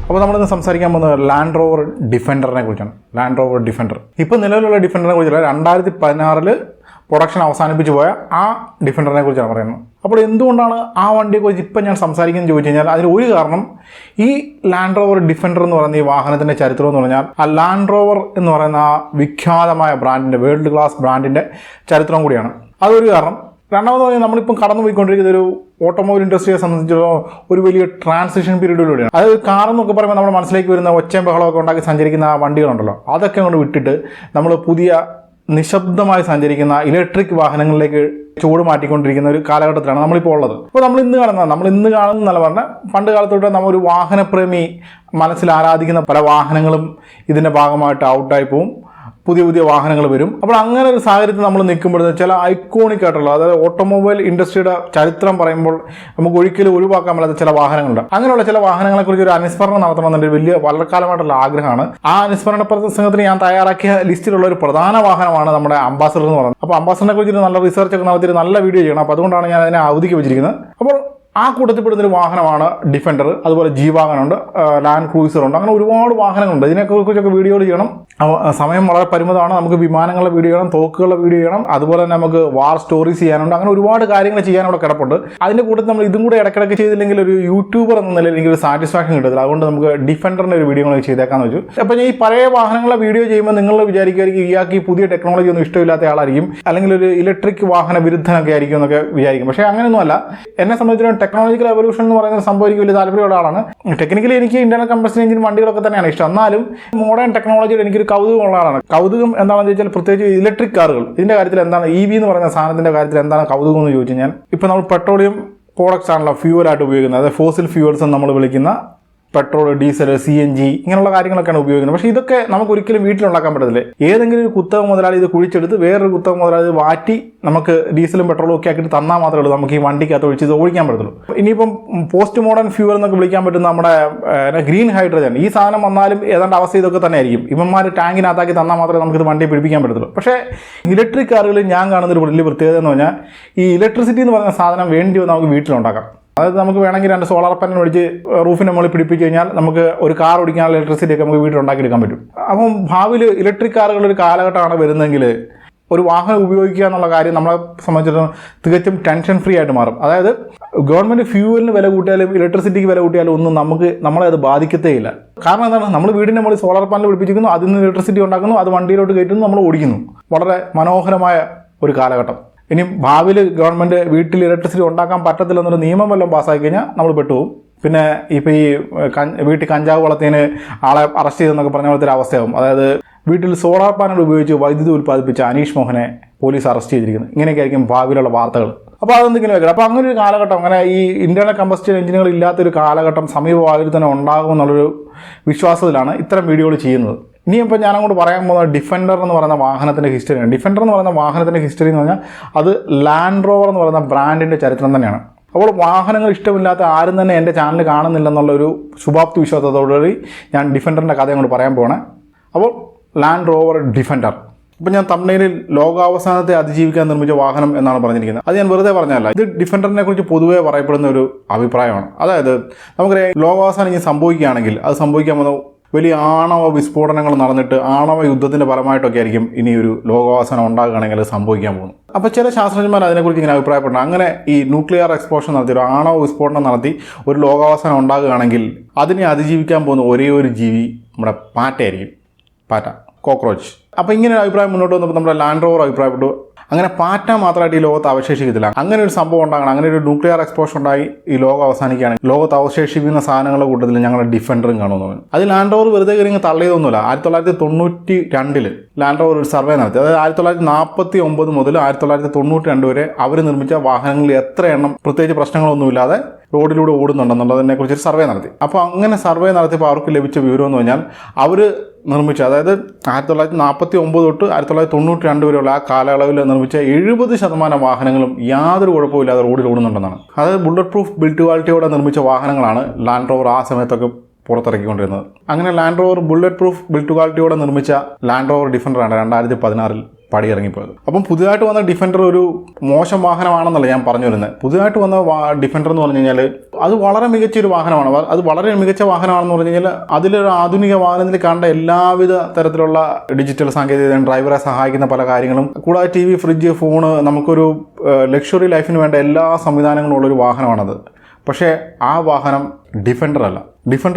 അപ്പോൾ നമ്മളിന്ന് സംസാരിക്കാൻ പോകുന്നത് ലാൻഡ് റോവർ ഡിഫൻഡറിനെ കുറിച്ചാണ്. ലാൻഡ് റോവർ ഡിഫൻഡർ ഇപ്പോൾ നിലവിലുള്ള ഡിഫൻഡറിനെ കുറിച്ചല്ല, 2016 പ്രൊഡക്ഷൻ അവസാനിപ്പിച്ച് പോയ ആ ഡിഫൻഡറിനെ കുറിച്ചാണ് പറയുന്നത്. അപ്പോൾ എന്തുകൊണ്ടാണ് ആ വണ്ടിയെക്കുറിച്ച് ഇപ്പം ഞാൻ സംസാരിക്കുന്നത് ചോദിച്ചു കഴിഞ്ഞാൽ അതിന് ഒരു കാരണം, ഈ ലാൻഡ് റോവർ ഡിഫൻഡർ എന്ന് പറയുന്ന ഈ വാഹനത്തിൻ്റെ ചരിത്രം എന്ന് പറഞ്ഞാൽ ആ ലാൻഡ് റോവർ എന്ന് പറയുന്ന ആ വിഖ്യാതമായ ബ്രാൻഡിൻ്റെ, വേൾഡ് ക്ലാസ് ബ്രാൻഡിൻ്റെ ചരിത്രം കൂടിയാണ്. അതൊരു കാരണം. രണ്ടാമത് പറഞ്ഞാൽ നമ്മളിപ്പം കടന്നു പോയിക്കൊണ്ടിരിക്കുന്ന ഒരു ഓട്ടോമൊബൈൽ ഇൻഡസ്ട്രിയെ സംബന്ധിച്ചിടത്തോളം ഒരു വലിയ ട്രാൻസിഷൻ പീരീഡിലൂടെയാണ്. അത് കാറെന്നൊക്കെ പറയുമ്പോൾ നമ്മുടെ മനസ്സിലേക്ക് വരുന്ന ഒച്ചയും ബഹളമൊക്കെ ഉണ്ടാക്കി സഞ്ചരിക്കുന്ന ആ വണ്ടികളുണ്ടല്ലോ, അതൊക്കെ കൊണ്ട് വിട്ടിട്ട് നമ്മൾ പുതിയ നിശബ്ദമായി സഞ്ചരിക്കുന്ന ഇലക്ട്രിക് വാഹനങ്ങളിലേക്ക് ചൂട് മാറ്റിക്കൊണ്ടിരിക്കുന്ന ഒരു കാലഘട്ടത്തിലാണ് നമ്മളിപ്പോൾ ഉള്ളത്. അപ്പോൾ നമ്മൾ ഇന്ന് കാണുന്നതല്ല പറഞ്ഞാൽ പണ്ട് കാലത്തോട്ട് നമ്മൾ ഒരു വാഹനപ്രേമി മനസ്സിൽ ആരാധിക്കുന്ന പല വാഹനങ്ങളും ഇതിൻ്റെ ഭാഗമായിട്ട് ഔട്ടായി പോവും, പുതിയ പുതിയ വാഹനങ്ങൾ വരും. അപ്പോൾ അങ്ങനെ ഒരു സാഹചര്യത്തിൽ നമ്മൾ നിൽക്കുമ്പോൾ ചില ഐക്കോണിക് ആയിട്ടുള്ള, അതായത് ഓട്ടോമൊബൈൽ ഇൻഡസ്ട്രിയുടെ ചരിത്രം പറയുമ്പോൾ നമുക്ക് ഒരിക്കലും ഒഴിവാക്കാൻ പറ്റാത്ത ചില വാഹനങ്ങളുണ്ട്. അങ്ങനെയുള്ള ചില വാഹനങ്ങളെക്കുറിച്ച് ഒരു അനുസ്മരണം നടത്തണമെന്നൊരു വലിയ വളരെക്കാലമായിട്ടുള്ള ആഗ്രഹമാണ്. ആ അനുസ്മരണ പ്രസംഗത്തിന് ഞാൻ തയ്യാറാക്കിയ ലിസ്റ്റിലുള്ള ഒരു പ്രധാന വാഹനമാണ് നമ്മുടെ അംബാസഡർ എന്ന് പറയുന്നത്. അപ്പോൾ അംബാസഡറിനെ കുറിച്ച് നല്ല റിസർച്ച് ഒക്കെ നടത്തിയിട്ട് നല്ല വീഡിയോ ചെയ്യണം. അപ്പോൾ അതുകൊണ്ടാണ് ഞാൻ അതിനെ അവധിക്ക് വെച്ചിരിക്കുന്നത്. അപ്പോൾ ആ കൂട്ടത്തിൽപ്പെടുന്നൊരു വാഹനമാണ് ഡിഫൻഡർ. അതുപോലെ G-Wagon, ലാൻഡ് ക്രൂയിസർ ഉണ്ട്. അങ്ങനെ ഒരുപാട് വാഹനങ്ങളുണ്ട്. ഇതിനെക്കുറിച്ചൊക്കെ വീഡിയോകൾ ചെയ്യണം. സമയം വളരെ പരിമിതമാണ്. നമുക്ക് വിമാനങ്ങളുടെ വീഡിയോ ചെയ്യണം, തോക്കുകളുടെ വീഡിയോ ചെയ്യണം, അതുപോലെ തന്നെ നമുക്ക് വാർ സ്റ്റോറീസ് ചെയ്യാനുണ്ട്. അങ്ങനെ ഒരുപാട് കാര്യങ്ങൾ ചെയ്യാൻ അവിടെ കിടപ്പുണ്ട്. അതിൻ്റെ കൂട്ടത്തിൽ നമ്മൾ ഇതും കൂടെ ഇടയ്ക്കിടയ്ക്ക് ചെയ്തില്ലെങ്കിൽ ഒരു യൂട്യൂബർ എന്ന നിലയിൽ എനിക്കൊരു സാറ്റിസ്ഫാക്ഷൻ കിട്ടത്തില്ല. അതുകൊണ്ട് നമുക്ക് ഡിഫൻഡറിൻ്റെ ഒരു വീഡിയോ കൂടെ ചെയ്തേക്കാന്ന് വെച്ചു. അപ്പോൾ ഞാൻ ഈ പഴയ വാഹനങ്ങളുടെ വീഡിയോ ചെയ്യുമ്പോൾ നിങ്ങൾ വിചാരിക്കുമായിരിക്കും ഇയാൾക്ക് ഈ പുതിയ ടെക്നോളജി ഒന്നും ഇഷ്ടമില്ലാത്ത ആളായിരിക്കും, അല്ലെങ്കിൽ ഒരു ഇലക്ട്രിക് വാഹന വിരുദ്ധനൊക്കെ ആയിരിക്കും എന്നൊക്കെ വിചാരിക്കും. പക്ഷേ അങ്ങനെയൊന്നുമല്ല. എന്നെ സംബന്ധിച്ചിടത്തോളം ടെക്നോളജിക്കൽ എവല്യൂഷൻ എന്ന് പറയുന്ന സംഭവം എനിക്ക് വലിയ താല്പര്യമുള്ള ആളാണ്. ടെക്നിക്കലി എനിക്ക് ഇന്റർണൽ കമ്പഷൻ എഞ്ചിൻ വണ്ടികളൊക്കെ തന്നെയാണ് ഇഷ്ടം. എന്നാലും മോഡേൺ ടെക്നോളജിയിൽ എനിക്കൊരു കൗതുകമുള്ള ആളാണ്. കൗതുകം എന്താണെന്ന് ചോദിച്ചാൽ പ്രത്യേകിച്ച് ഇലക്ട്രിക് കാറുകൾ, ഇതിന്റെ കാര്യത്തിൽ എന്താണ് EV എന്ന് പറയുന്ന സാധനത്തിന്റെ കാര്യത്തിൽ എന്താണ് കൗതുകം എന്ന് ചോദിച്ചു കഴിഞ്ഞാൽ, ഇപ്പം നമ്മൾ പെട്രോളിയം പ്രോഡക്ട്സ് ആണല്ലോ ഫ്യൂവലായിട്ട് ഉപയോഗിക്കുന്നത്. അതായത് ഫോസിൽ ഫ്യൂവൽസ് എന്ന് നമ്മൾ വിളിക്കുന്ന പെട്രോൾ, ഡീസൽ, CNG ഇങ്ങനെയുള്ള കാര്യങ്ങളൊക്കെയാണ് ഉപയോഗിക്കുന്നത്. പക്ഷേ ഇതൊക്കെ നമുക്ക് ഒരിക്കലും വീട്ടിലുണ്ടാക്കാൻ പറ്റത്തില്ല. ഏതെങ്കിലും ഒരു കുത്തക മുതലാളി ഇത് കുഴിച്ചെടുത്ത് വേറൊരു കുത്തക മുതലാളി ഇത് വാറ്റി നമുക്ക് ഡീസലും പെട്രോളും ഒക്കെ ആക്കിയിട്ട് തന്നാൽ മാത്രമേ ഉള്ളൂ നമുക്ക് ഈ വണ്ടിക്കകത്ത് ഒഴിച്ച് ഇത് ഓടിക്കാൻ പറ്റത്തുള്ളൂ. ഇനിയിപ്പം പോസ്റ്റ് മോഡേൺ ഫ്യൂവൽ എന്നൊക്കെ വിളിക്കാൻ പറ്റുന്ന നമ്മുടെ ഗ്രീൻ ഹൈഡ്രജൻ, ഈ സാധനം വന്നാലും ഏതാണ്ട് അവസ്ഥ ഇതൊക്കെ തന്നെ ആയിരിക്കും. ഇവന്മാർ ടാങ്കിനകത്താക്കി തന്നാൽ മാത്രമേ നമുക്കിത് വണ്ടിയെ പിടിപ്പിക്കാൻ പറ്റത്തുള്ളൂ. പക്ഷേ ഇലക്ട്രിക് കാറുകളിൽ ഞാൻ കാണുന്നൊരു വലിയ പ്രത്യേകത എന്ന് പറഞ്ഞാൽ ഈ ഇലക്ട്രിസിറ്റി എന്ന് പറയുന്ന സാധനം വേണ്ടി നമുക്ക് വീട്ടിലുണ്ടാക്കാം. അതായത് നമുക്ക് വേണമെങ്കിൽ 2 സോളാർ പാനൽ ഒഴിച്ച് റൂഫിന് മുകളിൽ പിടിപ്പിച്ച് കഴിഞ്ഞാൽ നമുക്ക് ഒരു കാർ ഓടിക്കാനുള്ള ഇലക്ട്രിസിറ്റി ഒക്കെ നമുക്ക് വീട്ടിൽ ഉണ്ടാക്കിയെടുക്കാൻ പറ്റും. അപ്പം ഭാവിയിൽ ഇലക്ട്രിക് കാറുകളൊരു കാലഘട്ടമാണ് വരുന്നതെങ്കിൽ ഒരു വാഹനം ഉപയോഗിക്കുക എന്നുള്ള കാര്യം നമ്മളെ സംബന്ധിച്ചിടത്തോളം തികച്ചും ടെൻഷൻ ഫ്രീ ആയിട്ട് മാറും. അതായത് ഗവൺമെൻറ് ഫ്യൂവലിന് വില കൂട്ടിയാലും ഇലക്ട്രിസിറ്റിക്ക് വില കൂട്ടിയാലും ഒന്നും നമ്മളെ അത് ബാധിക്കത്തേയില്ല. കാരണം എന്താണ്, നമ്മൾ വീടിൻ്റെ മുകളിൽ സോളാർ പാനൽ പിടിപ്പിച്ചിരിക്കുന്നു, അതിൽ നിന്ന് ഇലക്ട്രിസിറ്റി ഉണ്ടാക്കുന്നു, അത് വണ്ടിയിലോട്ട് കയറ്റുന്നു, നമ്മൾ ഓടിക്കുന്നു. വളരെ മനോഹരമായ ഒരു കാലഘട്ടം. ഇനി ഭാവിയിൽ ഗവൺമെൻറ് വീട്ടിൽ ഇലക്ട്രിസിറ്റി ഉണ്ടാക്കാൻ പറ്റത്തില്ലെന്നൊരു നിയമം വല്ലതും പാസ്സാക്കി കഴിഞ്ഞാൽ നമ്മൾ പെട്ടുപോകും. പിന്നെ ഇപ്പോൾ ഈ വീട്ടിൽ കഞ്ചാവ് വളർത്തിയതിന് ആളെ അറസ്റ്റ് ചെയ്തെന്നൊക്കെ പറഞ്ഞ പോലത്തെ ഒരു അവസ്ഥയാകും. അതായത് വീട്ടിൽ സോളാർ പാനൽ ഉപയോഗിച്ച് വൈദ്യുതി ഉൽപ്പാദിപ്പിച്ച അനീഷ് മോഹനെ പോലീസ് അറസ്റ്റ് ചെയ്തിരിക്കുന്നത്. ഇങ്ങനെയൊക്കെ ആയിരിക്കും ഭാവിയിലുള്ള വാർത്തകൾ. അപ്പോൾ അതെന്തെങ്കിലും വെക്കണം. അപ്പോൾ അങ്ങനെ ഒരു കാലഘട്ടം, അങ്ങനെ ഈ ഇന്റർണൽ കമ്പസ്റ്റൻ എഞ്ചിനുകൾ ഇല്ലാത്തൊരു കാലഘട്ടം സമീപഭാവിയിൽ തന്നെ ഉണ്ടാകുമെന്നുള്ളൊരു വിശ്വാസത്തിലാണ് ഇത്തരം വീഡിയോകൾ ചെയ്യുന്നത്. ഇനിയിപ്പോൾ ഞാനങ്ങോട്ട് പറയാൻ പോകുന്നത് ഡിഫൻഡർ എന്ന് പറയുന്ന വാഹനത്തിൻ്റെ ഹിസ്റ്ററിയാണ്. ഡിഫൻഡർ എന്ന് പറയുന്ന വാഹനത്തിൻ്റെ ഹിസ്റ്ററി എന്ന് പറഞ്ഞാൽ അത് ലാൻഡ് റോവർ എന്ന് പറയുന്ന ബ്രാൻഡിൻ്റെ ചരിത്രം തന്നെയാണ്. അപ്പോൾ വാഹനങ്ങൾ ഇഷ്ടമില്ലാത്ത ആരും തന്നെ എൻ്റെ ചാനൽ കാണുന്നില്ലെന്നുള്ളൊരു ശുഭാപ്തി വിശ്വാസത്തോടുകൂടി ഞാൻ ഡിഫൻഡറിൻ്റെ കഥ അങ്ങോട്ട് പറയാൻ പോകണേ. അപ്പോൾ ലാൻഡ് റോവർ ഡിഫൻഡർ, ഇപ്പം ഞാൻ തമിഴ്നാട്ടിൽ ലോകാവസാനത്തെ അതിജീവിക്കാൻ നിർമ്മിച്ച വാഹനം എന്നാണ് പറഞ്ഞിരിക്കുന്നത്. അത് ഞാൻ വെറുതെ പറഞ്ഞതല്ല. ഇത് ഡിഫൻഡറിനെ കുറിച്ച് പൊതുവെ പറയപ്പെടുന്ന ഒരു അഭിപ്രായമാണ്. അതായത് നമുക്കറിയാം, ലോകാവസാനം ഇനി സംഭവിക്കുകയാണെങ്കിൽ അത് സംഭവിക്കാൻ പോകുന്ന വലിയ ആണവ വിസ്ഫോടനങ്ങൾ നടന്നിട്ട് ആണവ യുദ്ധത്തിൻ്റെ ഫലമായിട്ടൊക്കെ ആയിരിക്കും ഇനി ഒരു ലോകാവസാനം ഉണ്ടാകുകയാണെങ്കിൽ സംഭവിക്കാൻ പോകുന്നു. അപ്പോൾ ചില ശാസ്ത്രജ്ഞന്മാർ അതിനെക്കുറിച്ച് ഇങ്ങനെ അഭിപ്രായപ്പെടുന്നു. അങ്ങനെ ഈ ന്യൂക്ലിയർ എക്സ്പ്ലോഷൻ നടത്തി, ഒരു ആണവ വിസ്ഫോടനം നടത്തി ഒരു ലോകാവസാനം ഉണ്ടാകുകയാണെങ്കിൽ അതിനെ അതിജീവിക്കാൻ പോകുന്ന ഒരേ ഒരു ജീവി നമ്മുടെ പാറ്റയായിരിക്കും. പാറ്റ, കോക്രോച്ച്. അപ്പോൾ ഇങ്ങനെ ഒരു അഭിപ്രായം മുന്നോട്ട് വന്നപ്പോൾ നമ്മുടെ ലാൻഡ് റോവർ അഭിപ്രായപ്പെട്ടു, അങ്ങനെ പാറ്റ മാത്രമായിട്ട് ഈ ലോകത്ത് അവശേഷിക്കത്തില്ല. അങ്ങനെ ഒരു സംഭവം ഉണ്ടാകണം, അങ്ങനെ ഒരു ന്യൂക്ലിയർ എക്സ്പ്ലോഷൻ ഉണ്ടായി ഈ ലോകം അവസാനിക്കുകയാണെങ്കിൽ ലോകത്ത് അവശേഷിക്കുന്ന സാധനങ്ങളുടെ കൂട്ടത്തിൽ ഞങ്ങളുടെ ഡിഫൻഡറും കാണുമെന്ന് പറഞ്ഞു. അത് ലാൻഡ് റോവർ വെറുതെ കയറി തള്ളിയതൊന്നുമില്ല. 1992 ലാൻഡ് റോവർ ഒരു സർവേ നടത്തി. അതായത് 1949 മുതൽ 1992 വരെ അവർ നിർമ്മിച്ച വാഹനങ്ങളിൽ എത്ര എണ്ണം പ്രത്യേകിച്ച് പ്രശ്നങ്ങളൊന്നുമില്ലാതെ റോഡിലൂടെ ഓടുന്നുണ്ടെന്നുള്ളതിനെ കുറിച്ചൊരു സർവേ നടത്തി. അപ്പോൾ അങ്ങനെ സർവേ നടത്തിയപ്പോൾ അവർക്ക് ലഭിച്ച വിവരം എന്ന് പറഞ്ഞാൽ അവർ നിർമ്മിച്ച, അതായത് 1949 തൊട്ട് 1992 വരെയുള്ള ആ കാലയളവിൽ നിർമ്മിച്ച 70% വാഹനങ്ങളും യാതൊരു കുഴപ്പമില്ലാതെ റോഡിൽ ഓടുന്നുണ്ടെന്നാണ്. അതായത് ബുള്ളറ്റ് പ്രൂഫ് ബിൽഡ് ക്വാളിറ്റിയോടെ നിർമ്മിച്ച വാഹനങ്ങളാണ് ലാൻഡ് റോവർ ആ സമയത്തൊക്കെ പുറത്തിറക്കിക്കൊണ്ടിരുന്നത്. അങ്ങനെ Land Rover bullet proof build ക്വാളിറ്റിയോടെ നിർമ്മിച്ച ലാൻഡ് റോവർ ഡിഫൻഡറാണ് 2016 പടിയിറങ്ങിപ്പോയത്. അപ്പം പുതുതായിട്ട് വന്ന ഡിഫൻഡർ ഒരു മോശം വാഹനമാണെന്നല്ല ഞാൻ പറഞ്ഞു വരുന്നത്. പുതുതായിട്ട് വന്ന ഡിഫൻഡർ എന്ന് പറഞ്ഞു കഴിഞ്ഞാൽ അത് വളരെ മികച്ചൊരു വാഹനമാണ്. അത് വളരെ മികച്ച വാഹനമാണെന്ന് പറഞ്ഞു കഴിഞ്ഞാൽ അതിലൊരു ആധുനിക വാഹനത്തിൽ കണ്ട എല്ലാവിധ തരത്തിലുള്ള ഡിജിറ്റൽ സാങ്കേതികതയും ഡ്രൈവറെ സഹായിക്കുന്ന പല കാര്യങ്ങളും കൂടാതെ TV, ഫ്രിഡ്ജ്, ഫോണ്, നമുക്കൊരു ലക്ഷറി ലൈഫിന് വേണ്ട എല്ലാ സംവിധാനങ്ങളും ഉള്ളൊരു വാഹനമാണത്. പക്ഷേ ആ വാഹനം ഡിഫൻഡർ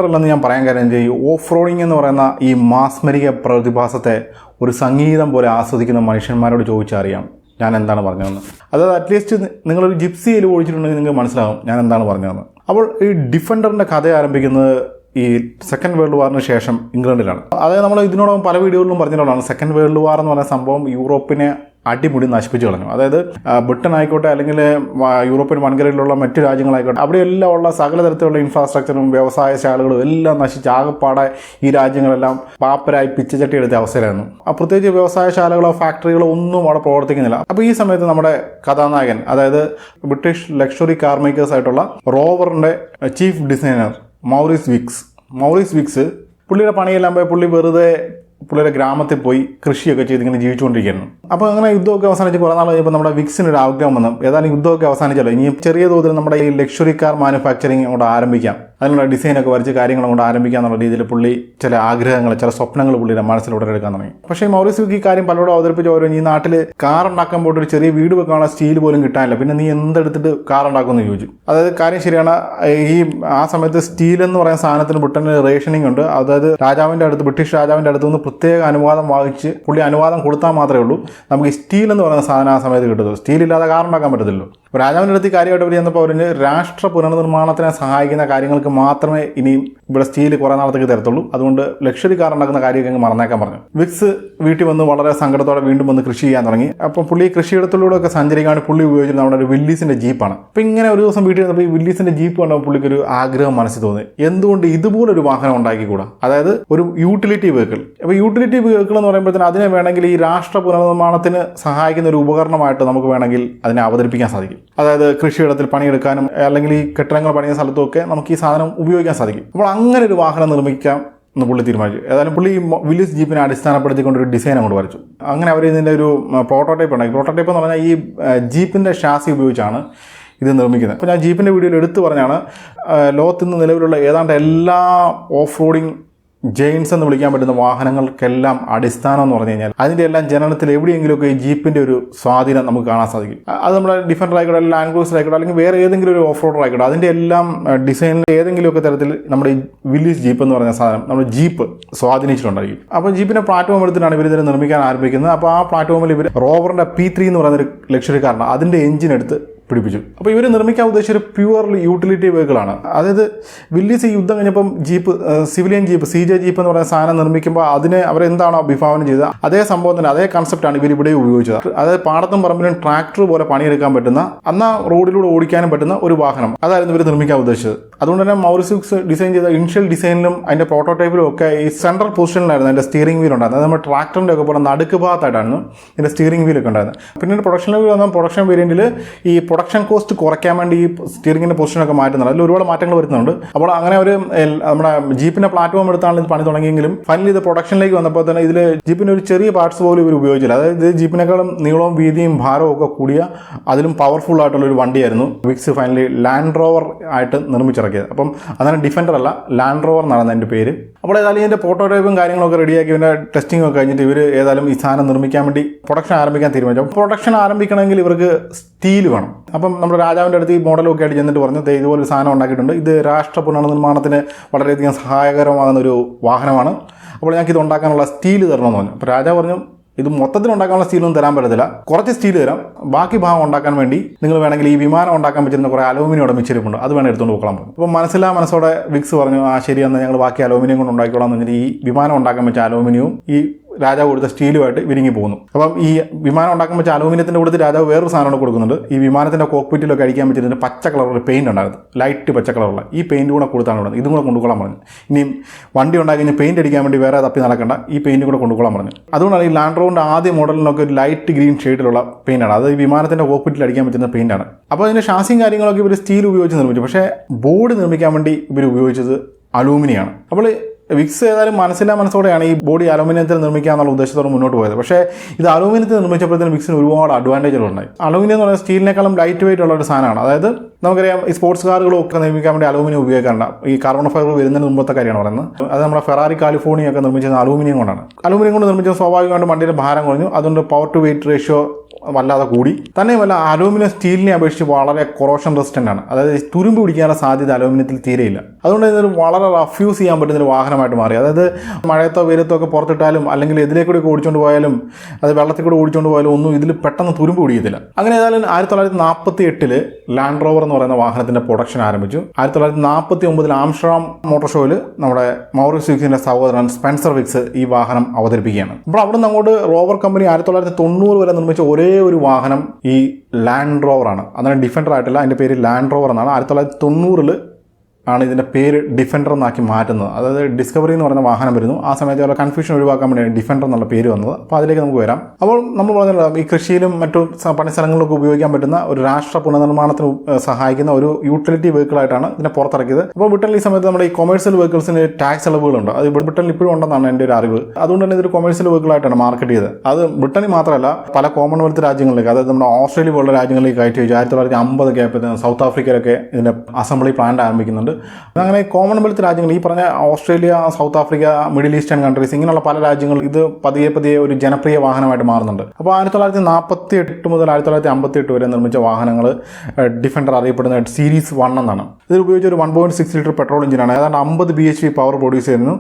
അല്ലെന്ന് ഞാൻ പറയാൻ കാര്യം ഈ ഓഫ് റോഡിങ് എന്ന് പറയുന്ന ഈ മാസ്മരിക പ്രതിഭാസത്തെ ഒരു സംഗീതം പോലെ ആസ്വദിക്കുന്ന മനുഷ്യന്മാരോട് ചോദിച്ചറിയാം ഞാൻ എന്താണ് പറഞ്ഞതെന്ന്. അതായത് അറ്റ്ലീസ്റ്റ് നിങ്ങളൊരു ജിപ്സിയിൽ ഓടിച്ചിട്ടുണ്ടെങ്കിൽ നിങ്ങൾക്ക് മനസ്സിലാകും ഞാൻ എന്താണ് പറഞ്ഞതെന്ന്. അപ്പോൾ ഈ ഡിഫൻഡറിൻ്റെ കഥ ആരംഭിക്കുന്നത് ഈ സെക്കൻഡ് വേൾഡ് വാറിന് ശേഷം ഇംഗ്ലണ്ടിലാണ്. അതായത് നമ്മൾ ഇതിനോടൊപ്പം പല വീഡിയോകളിലും പറഞ്ഞിട്ടുള്ളതാണ് സെക്കൻഡ് വേൾഡ് വാർ എന്ന് പറയുന്ന സംഭവം യൂറോപ്പിനെ അടിമുടി നശിപ്പിച്ചു കളഞ്ഞു. അതായത് ബ്രിട്ടൻ ആയിക്കോട്ടെ അല്ലെങ്കിൽ യൂറോപ്യൻ വൻകരയിലുള്ള മറ്റു രാജ്യങ്ങളായിക്കോട്ടെ അവിടെയെല്ലാം ഉള്ള സകല തരത്തിലുള്ള ഇൻഫ്രാസ്ട്രക്ചറും വ്യവസായശാലകളും എല്ലാം നശിച്ച് ആകെപ്പാടെ ഈ രാജ്യങ്ങളെല്ലാം പാപ്പരായി പിച്ചച്ചട്ടി എടുത്ത അവസ്ഥയിലായിരുന്നു. പ്രത്യേകിച്ച് വ്യവസായശാലകളോ ഫാക്ടറികളോ ഒന്നും അവിടെ പ്രവർത്തിക്കുന്നില്ല. അപ്പോൾ ഈ സമയത്ത് നമ്മുടെ കഥാനായകൻ അതായത് ബ്രിട്ടീഷ് ലക്ഷറി കാർ മേക്കേഴ്സ് ആയിട്ടുള്ള റോവറിൻ്റെ ചീഫ് ഡിസൈനർ മൗറിസ് വിക്സ് പുള്ളിയുടെ പണിയെല്ലാം പോയി പുള്ളിയുടെ ഗ്രാമത്തിൽ പോയി കൃഷിയൊക്കെ ചെയ്ത് ഇങ്ങനെ ജീവിച്ചുകൊണ്ടിരിക്കുകയായിരുന്നു. അപ്പോൾ അങ്ങനെ യുദ്ധമൊക്കെ അവസാനിച്ച് കുറേ നാൾ കഴിഞ്ഞപ്പോൾ നമ്മുടെ വിക്സിനൊരു ആഗ്രഹം വന്നു, ഏതായാലും യുദ്ധമൊക്കെ അവസാനിച്ചല്ലോ, ഇനി ചെറിയ തോതിൽ നമ്മുടെ ഈ ലക്ഷറി കാർ മാനുഫാക്ചറിങ് കൊണ്ട് ആരംഭിക്കാം, അതിനുള്ള ഡിസൈനൊക്കെ വരച്ച് കാര്യങ്ങൾ കൊണ്ട് ആരംഭിക്കാം എന്നുള്ള രീതിയിൽ പുള്ളി ചില ആഗ്രഹങ്ങൾ, ചില സ്വപ്നങ്ങൾ പുള്ളിയുടെ മനസ്സിൽ ഉടലെടുക്കാൻ തുടങ്ങി. പക്ഷേ മൗറിസ് വിക്ക് ഈ കാര്യം പലരോടും അവതരിപ്പിച്ച് ഓരോ ഈ നാട്ടിൽ കാർ ഉണ്ടാക്കാൻ പോയിട്ട് ഒരു ചെറിയ വീട് വെക്കാനുള്ള സ്റ്റീൽ പോലും കിട്ടാനില്ല, പിന്നെ നീ എന്തെടുത്തിട്ട് കാർ ഉണ്ടാക്കുമെന്ന് ചോദിച്ചു. അതായത് കാര്യം ശരിയാണ്, ആ സമയത്ത് സ്റ്റീൽ എന്ന് പറയുന്ന സാധനത്തിന് ബ്രിട്ടനിൽ റേഷനിങ് ഉണ്ട്. അതായത് ബ്രിട്ടീഷ് രാജാവിൻ്റെ അടുത്ത് നിന്ന് പ്രത്യേക അനുവാദം വാങ്ങിച്ച് പുള്ളി അനുവാദം കൊടുത്താൽ മാത്രമേ ഉള്ളൂ നമുക്ക് ഈ സ്റ്റീൽ എന്ന് പറയുന്ന സാധനം ആ സമയത്ത് കിട്ടുള്ളൂ. സ്റ്റീൽ ഇല്ലാതെ കാർ ഉണ്ടാക്കാൻ പറ്റത്തില്ലോ. രാജാവിൻ്റെ അടുത്ത് കാര്യമായിട്ട് അവർ ചെന്നപ്പോൾ അവരിന് രാഷ്ട്ര പുനർനിർമ്മാണത്തിനെ സഹായിക്കുന്ന കാര്യങ്ങൾക്ക് മാത്രമേ ഇനിയും ഇവിടെ സ്റ്റീൽ കുറേ നാളത്തേക്ക് തരത്തുള്ളൂ, അതുകൊണ്ട് ലക്ഷറി കാർ ഉണ്ടാക്കുന്ന കാര്യമൊക്കെ അങ്ങ് മറന്നേക്കാൻ പറഞ്ഞു. വിക്സ് വീട്ടിൽ വന്ന് വളരെ സങ്കടത്തോടെ വീണ്ടും വന്ന് കൃഷി ചെയ്യാൻ തുടങ്ങി. അപ്പോൾ പുള്ളി കൃഷിയിടത്തിലൂടെ ഒക്കെ സഞ്ചരിക്കാൻ പുള്ളി ഉപയോഗിച്ചിരുന്നത് നമ്മുടെ ഒരു വില്ലീസിൻ്റെ ജീപ്പാണ്. അപ്പോൾ ഇങ്ങനെ ഒരു ദിവസം വീട്ടിൽ വന്നപ്പോൾ ഈ വില്ലീസിൻ്റെ ജീപ്പ് കണ്ടപ്പോൾ പുള്ളിക്കൊരു ആഗ്രഹം മനസ്സിൽ തോന്നി, എന്തുകൊണ്ട് ഇതുപോലൊരു വാഹനം ഉണ്ടാക്കിക്കൂടാ, അതായത് ഒരു യൂട്ടിലിറ്റി വെഹിക്കിൾ. അപ്പോൾ യൂട്ടിലിറ്റി വെഹിക്കിൾ എന്ന് പറയുമ്പോഴത്തേന് അതിനെ വേണമെങ്കിൽ ഈ രാഷ്ട്ര പുനർനിർമ്മാണത്തിന് സഹായിക്കുന്ന ഒരു ഉപകരണമായിട്ട് നമുക്ക് വേണമെങ്കിൽ അതിനെ അവതരിപ്പിക്കാൻ സാധിക്കും. അതായത് കൃഷിയിടത്തിൽ പണിയെടുക്കാനും അല്ലെങ്കിൽ ഈ കെട്ടിടങ്ങൾ പണിയുന്ന സ്ഥലത്തുമൊക്കെ നമുക്ക് ഈ സാധനം ഉപയോഗിക്കാൻ സാധിക്കും. അപ്പോൾ അങ്ങനെ ഒരു വാഹനം നിർമ്മിക്കാം എന്ന് പുള്ളി തീരുമാനിച്ചു. ഏതായാലും പുള്ളി വില്ലീസ് ജീപ്പിനെ അടിസ്ഥാനപ്പെടുത്തിക്കൊണ്ടൊരു ഡിസൈൻ അങ്ങോട്ട് വരച്ചു. അങ്ങനെ അവർ ഇതിൻ്റെ ഒരു പ്രോട്ടോടൈപ്പ് ഉണ്ടാക്കി. പ്രോട്ടോടൈപ്പ് എന്ന് പറഞ്ഞാൽ ഈ ജീപ്പിൻ്റെ ഷാസി ഉപയോഗിച്ചാണ് ഇത് നിർമ്മിക്കുന്നത്. അപ്പോൾ ഞാൻ ജീപ്പിൻ്റെ വീഡിയോയിൽ എടുത്തു പറഞ്ഞാണ് ലോകത്ത് നിന്ന് നിലവിലുള്ള ഏതാണ്ട് എല്ലാ ഓഫ് റോഡിങ് ജെയിൻസ് എന്ന് വിളിക്കാൻ പറ്റുന്ന വാഹനങ്ങൾക്കെല്ലാം അടിസ്ഥാനം എന്ന് പറഞ്ഞു കഴിഞ്ഞാൽ അതിൻ്റെ എല്ലാം ജനനത്തിൽ എവിടെയെങ്കിലുമൊക്കെ ഈ ജീപ്പിൻ്റെ ഒരു സ്വാധീനം നമുക്ക് കാണാൻ സാധിക്കും. അത് നമ്മുടെ ഡിഫൻഡർ ആയിക്കോട്ടെ, അല്ലെങ്കിൽ ലാൻഡ് ക്രൂസർ ആയിക്കോട്ടെ, അല്ലെങ്കിൽ വേറെ ഏതെങ്കിലും ഒരു ഓഫ് റോഡർ ആയിക്കോട്ടെ, അതിൻ്റെ എല്ലാം ഡിസൈനിൽ ഏതെങ്കിലുമൊക്കെ തരത്തിൽ നമ്മുടെ ഈ വില്ലീസ് ജീപ്പ് എന്ന് പറയുന്ന സാധനം നമ്മുടെ ജീപ്പ് സ്വാധീനിച്ചിട്ടുണ്ടായിരിക്കും. അപ്പോൾ ജീപ്പിൻ്റെ പ്ലാറ്റ്ഫോം എടുത്തിട്ടാണ് ഇവർ ഇതിനെ നിർമ്മിക്കാൻ ആരംഭിക്കുന്നത്. അപ്പോൾ ആ പ്ലാറ്റ്ഫോമിൽ ഇവർ റോവറിൻ്റെ P3 എന്ന് പറയുന്നൊരു ലക്ഷറി കാറാണ്, അതിൻ്റെ എഞ്ചിൻ എടുത്ത് പിടിപ്പിച്ചു. അപ്പോൾ ഇവർ നിർമ്മിക്കാൻ ഉദ്ദേശിച്ച ഒരു പ്യുവർലി യൂട്ടിലിറ്റി വെഹിക്കിളാണ്. അതായത് വില്ലീസ് ഈ യുദ്ധം കഴിഞ്ഞപ്പം jeep, civilian jeep, CJ jeep എന്ന് പറയുന്ന സാധനം നിർമ്മിക്കുമ്പോൾ അതിനെ അവരെന്താണോ വിഭാവനം ചെയ്തത് അതേ സംഭവത്തിന് അതേ കൺസെപ്റ്റാണ് ഇവർ ഇവിടെ ഉപയോഗിച്ചത്. അതായത് പാടത്തും പറമ്പിലും ട്രാക്ടർ പോലെ പണിയെടുക്കാൻ പറ്റുന്ന, എന്നാൽ റോഡിലൂടെ ഓടിക്കാനും പറ്റുന്ന ഒരു വാഹനം, അതായിരുന്നു ഇവർ നിർമ്മിക്കാൻ ഉദ്ദേശിച്ചത്. അതുകൊണ്ട് തന്നെ മൗറിസ് വിക്സ് ഡിസൈൻ ചെയ്ത ഇനിഷ്യൽ ഡിസൈനിലും അതിൻ്റെ പ്രോട്ടോടൈപ്പിലും ഒക്കെ ഈ സെൻട്രൽ പൊസിഷനിലായിരുന്നു അതിൻ്റെ സ്റ്റിയറിംഗ് വീൽ ഉണ്ടായിരുന്നത്. നമ്മുടെ ട്രാക്ടറിൻ്റെ ഒക്കെ പോലെ നടുക്ക് ഭാഗത്തായിട്ടായിരുന്നു ഇതിൻ്റെ സ്റ്റിയറിംഗ് വീലൊക്കെ ഉണ്ടായിരുന്നത്. പിന്നീട് പ്രൊഡക്ഷൻ ലെവലിൽ വന്ന പ്രൊഡക്ഷൻ വേരിയൻറ്റിൽ ഈ പ്രൊഡക്ഷൻ കോസ്റ്റ് കുറയ്ക്കാൻ വേണ്ടി ഈ സ്റ്റിയറിംഗിൻ്റെ പൊസിഷനൊക്കെ മാറ്റുന്നുണ്ട്. അതിൽ ഒരുപാട് മാറ്റങ്ങൾ വരുന്നുണ്ട്. അപ്പോൾ അങ്ങനെ ഒരു നമ്മുടെ ജീപ്പിൻ്റെ പ്ലാറ്റ്ഫോം എടുത്താണ് ഇത് പണി തുടങ്ങിയെങ്കിലും ഫൈനലി ഇത് പ്രൊഡക്ഷനിലേക്ക് വന്നപ്പോൾ തന്നെ ഇതിൽ ജീപ്പിൻ്റെ ഒരു ചെറിയ പാർട്സ് പോലും ഇവർ ഉപയോഗിച്ചില്ല. അതായത് ഇത് ജീപ്പിനേക്കാളും നീളവും വീതിയും ഭാരവും ഒക്കെ കൂടിയ അതിലും പവർഫുൾ ആയിട്ടുള്ളൊരു വണ്ടിയായിരുന്നു വിക്സ് ഫൈനലി ലാൻഡ് റോവർ ആയിട്ട് നിർമ്മിച്ചിറക്കിയത്. അപ്പം അതാണ് ഡിഫൻഡർ അല്ല, ലാൻഡ് റോവർ എന്നാണ് എൻ്റെ പേര്. അപ്പോൾ ഏതായാലും ഇതിൻ്റെ പ്രോട്ടോടൈപ്പും കാര്യങ്ങളൊക്കെ റെഡിയാക്കി ഇതിൻ്റെ ടെസ്റ്റിംഗ് ഒക്കെ കഴിഞ്ഞിട്ട് ഇവർ ഏതായാലും ഈ സാധനം നിർമ്മിക്കാൻ വേണ്ടി പ്രൊഡക്ഷൻ ആരംഭിക്കാൻ തീരുമാനിച്ചു. അപ്പോൾ പ്രൊഡക്ഷൻ ആരംഭിക്കണമെങ്കിൽ ഇവർക്ക് സ്റ്റീൽ വേണം. അപ്പം നമ്മുടെ രാജാവിൻ്റെ അടുത്ത് ഈ മോഡലൊക്കെ ആയിട്ട് ചെന്നിട്ട് പറഞ്ഞു, ഇതുപോലെ സാധനം ഉണ്ടാക്കിയിട്ടുണ്ട്, ഇത് രാഷ്ട്ര പുനർനിർമ്മാണത്തിന് വളരെയധികം സഹായകരമാകുന്ന ഒരു വാഹനമാണ്, അപ്പോൾ ഞങ്ങൾക്ക് ഇത് ഉണ്ടാക്കാനുള്ള സ്റ്റീൽ തരണമെന്ന് പറഞ്ഞു. അപ്പോൾ രാജാവ് പറഞ്ഞു, ഇത് മൊത്തത്തിൽ ഉണ്ടാക്കാനുള്ള സ്റ്റീലൊന്നും തരാൻ പറ്റത്തില്ല, കുറച്ച് സ്റ്റീൽ തരാം, ബാക്കി ഭാഗം ഉണ്ടാക്കാൻ വേണ്ടി നിങ്ങൾ വേണമെങ്കിൽ ഈ വിമാനം ഉണ്ടാക്കാൻ പറ്റുന്ന കുറേ അലൂമിനിയം അവിടെ മിച്ചിരിപ്പുണ്ട്, അത് വേണം എടുത്തുകൊണ്ട് പോകാൻ പോകും. അപ്പോൾ മനസ്സിലാ വിക്സ് പറഞ്ഞു, ആ ശരിയെന്ന് ഞങ്ങൾ ബാക്കി അലൂമിനിയം കൊണ്ട് ഉണ്ടാക്കിക്കോളാം എന്ന് പറഞ്ഞിട്ട് ഈ വിമാനം ഉണ്ടാക്കാൻ വെച്ച അലൂമിനിയവും ഈ രാജാവ് കൊടുത്ത സ്റ്റീലുമായിട്ട് വിരിങ്ങി പോകുന്നു. അപ്പം ഈ വിമാനം ഉണ്ടാക്കാൻ വെച്ച അലൂമിനിയത്തിൻ്റെ കൂടെ രാജാവ് വേറൊരു സാധനം കൊടുക്കുന്നുണ്ട്. ഈ വിമാനത്തിൻ്റെ കോക്പിറ്റിലൊക്കെ അടിക്കാൻ പറ്റുന്നതിന് പച്ച കളറുള്ള പെയിൻ്റ് ഉണ്ടായിരുന്നു, ലൈറ്റ് പച്ച കളറുള്ള ഈ പെയിൻറ്റ് കൂടെ കൊടുത്താണ് ഇവിടെ, ഇതും കൂടെ കൊണ്ടുപോകാൻ പറഞ്ഞു. ഇനിയും വണ്ടി ഉണ്ടാക്കി കഴിഞ്ഞാൽ പെയിൻറ്റ് അടിക്കാൻ വേണ്ടി വേറെ തപ്പി നടക്കേണ്ട, ഈ പെയിൻറ്റ് കൂടെ കൊണ്ടുപോകാൻ പറഞ്ഞു. അതുകൊണ്ടാണ് ഈ ലാൻഡ് റോവറിൻ്റെ ആദ്യ മോഡലിനൊക്കെ ഒരു ലൈറ്റ് ഗ്രീൻ ഷെയ്ഡിലുള്ള പെയിൻ്റാണ്, അത് ഈ വിമാനത്തിൻ്റെ കോക്പിറ്റിൽ അടിക്കാൻ പറ്റുന്ന പെയിൻ്റാണ്. അപ്പോൾ അതിൻ്റെ ഷാസിയും കാര്യങ്ങളൊക്കെ ഇവർ സ്റ്റീൽ ഉപയോഗിച്ച് നിർമ്മിച്ചു. പക്ഷേ ബോഡി നിർമ്മിക്കാൻ വേണ്ടി ഇവർ ഉപയോഗിച്ചത് അലൂമിനിയാണ്. അപ്പോൾ വിക്സ് ഏതായാലും മനസ്സോടെയാണ് ഈ ബോഡി അലൂമിനിയത്തിൽ നിർമ്മിക്കുക എന്നുള്ള ഉദ്ദേശത്തോടെ മുന്നോട്ട് പോയത്. പക്ഷേ ഇത് അലൂമിനിയത്തിൽ നിർമ്മിച്ചപ്പോഴത്തേനും വിക്സിന് ഒരുപാട് അഡ്വാൻറ്റേജുകളുണ്ടായി. അലൂമിനിയം എന്ന് പറയുന്നത് സ്റ്റീലിനേക്കാളും ലൈറ്റ് വെയിറ്റ് ഉള്ള ഒരു സാധനമാണ്. അതായത് നമുക്കറിയാം ഈ സ്പോർട്സ് കാറുകളും ഒക്കെ നിർമ്മിക്കാൻ വേണ്ടി അലൂമിനിയം ഉപയോഗിക്കാറുണ്ട്. ഈ കാർബൺ ഫൈബർ വരുന്നതിന് മുമ്പത്തെ കാര്യമാണ് പറയുന്നത്. അത് നമ്മുടെ ഫെറാറി കാലിഫോർണിയ ഒക്കെ നിർമ്മിച്ചത് അലൂമിനിയം കൊണ്ടാണ്. അലൂമിനിയം കൊണ്ട് നിർമ്മിച്ചത് സ്വാഭാവികമായിട്ടും വണ്ടിയുടെ ഭാരം കുറഞ്ഞു. അതുകൊണ്ട് പവർ ടു വെയിറ്റ് റേഷ്യോ വല്ലാതെ കൂടി. തന്നെയുമല്ല അലൂമിനിയം സ്റ്റീലിനെ അപേക്ഷിച്ച് വളരെ കൊറോഷൻ റെസിസ്റ്റൻ്റ് ആണ്. അതായത് തുരുമ്പ് പിടിക്കാനുള്ള സാധ്യത അലൂമിനിയത്തിൽ തീരെയില്ല. അതുകൊണ്ട് ഇതൊരു വളരെ റഫ് യൂസ് ചെയ്യാൻ പറ്റുന്ന ഒരു വാഹനമായിട്ട് മാറി. അതായത് മഴയത്തോ വെയിലത്തോ ഒക്കെ പുറത്തിട്ടാലും അല്ലെങ്കിൽ ഇതിലേക്കൂടെ ഓടിച്ചുകൊണ്ട് പോയാലും അത് വെള്ളത്തിൽ കൂടെ ഓടിച്ചുകൊണ്ട് പോയാലും ഒന്നും ഇതിൽ പെട്ടെന്ന് തുരുമ്പ് പിടിക്കത്തില്ല. അങ്ങനെ ഏതായാലും 1948 ലാൻഡ് റോവർ എന്ന് പറയുന്ന വാഹനത്തിന്റെ പ്രൊഡക്ഷൻ ആരംഭിച്ചു. 1949 ആംസ്റ്റർഡാം മോട്ടോർ ഷോയിൽ നമ്മുടെ മൗറിസ് വിക്സിന്റെ സഹോദരൻ സ്പെൻസർ വിക്സ് ഈ വാഹനം അവതരിപ്പിക്കുകയാണ്. അപ്പോൾ അവിടെ നിന്ന് അങ്ങോട്ട് റോവർ കമ്പനി 1990 വരെ നിർമ്മിച്ച ഒരേ ഒരു വാഹനം ഈ ലാൻഡ് റോവറാണ്. അതിന് ഡിഫൻഡർ ആയിട്ടില്ല, അതിൻ്റെ പേര് ലാൻഡ് റോവർ എന്നാണ്. 1990 ആണ് ഇതിൻ്റെ പേര് ഡിഫൻഡർ എന്നാക്കി മാറ്റുന്നത്. അതായത് ഡിസ്കവറി എന്ന് പറയുന്ന വാഹനം വരുന്നു. ആ സമയത്ത് അവരുടെ കൺഫ്യൂഷൻ ഒഴിവാക്കാൻ വേണ്ടിയാണ് ഡിഫൻഡർ എന്നുള്ള പേര് വന്നത്. അപ്പോൾ അതിലേക്ക് നമുക്ക് വരാം. അപ്പോൾ നമ്മൾ പറഞ്ഞല്ലോ ഈ കൃഷിയിലും മറ്റു പണിസ്ഥലങ്ങളിലൊക്കെ ഉപയോഗിക്കാൻ പറ്റുന്ന ഒരു രാഷ്ട്ര പുനർനിർമ്മാണത്തിന് സഹായിക്കുന്ന ഒരു യൂട്ടിലിറ്റി വെഹിക്കിളായിട്ടാണ് ഇതിനെ പുറത്തിറക്കിയത്. അപ്പോൾ ബ്രിട്ടനിൽ ഈ സമയത്ത് നമ്മുടെ ഈ കൊമേഴ്സ്യൽ വെഹിക്കിൾസിന് ടാക്സ് ഇളവുകളുണ്ട്. അത് ബ്രിട്ടനിൽ ഇപ്പോഴും ഉണ്ടെന്നാണ് എൻ്റെ ഒരു അറിവ്. അതുകൊണ്ട് തന്നെ ഇതൊരു കൊമേഴ്സ്യൽ വെഹിക്കിളായിട്ടാണ് മാർക്കറ്റ് ചെയ്തത്. അത് ബ്രിട്ടനിൽ മാത്രമല്ല പല കോമൺവെൽത്ത് രാജ്യങ്ങളിലേക്ക്, അതായത് നമ്മുടെ ഓസ്ട്രേലിയ പോലുള്ള രാജ്യങ്ങളിലേക്ക് കയറ്റി വെച്ചു. 1950 ആയപ്പോൾ സൗത്ത് ആഫ്രിക്കയിലൊക്കെ ഇതിൻ്റെ അസംബ്ലി പ്ലാന്റ് ആരംഭിക്കുന്നുണ്ട്. അങ്ങനെ കോമൺവെൽത്ത് രാജ്യങ്ങൾ, ഈ പറഞ്ഞ Australia, south Africa, middle eastern countries, ഇങ്ങനെയുള്ള പല രാജ്യങ്ങളും ഇത് പതിയെ ഒരു ജനപ്രിയ വാഹനമായിട്ട് മാറുന്നുണ്ട്. അപ്പോൾ 1948 മുതൽ 1958 വരെ നിർമ്മിച്ച വാഹനങ്ങൾ ഡിഫൻഡർ അറിയപ്പെടുന്ന സീരീസ് 1 എന്നാണ്. ഇതിൽ ഉപയോഗിച്ച ഒരു 1.6 ലിറ്റർ പെട്രോൾ എഞ്ചിനാണ്. ഏതാണ്ട് 50 bhp പവർ പ്രൊഡ്യൂസ് ചെയ്യുന്നു.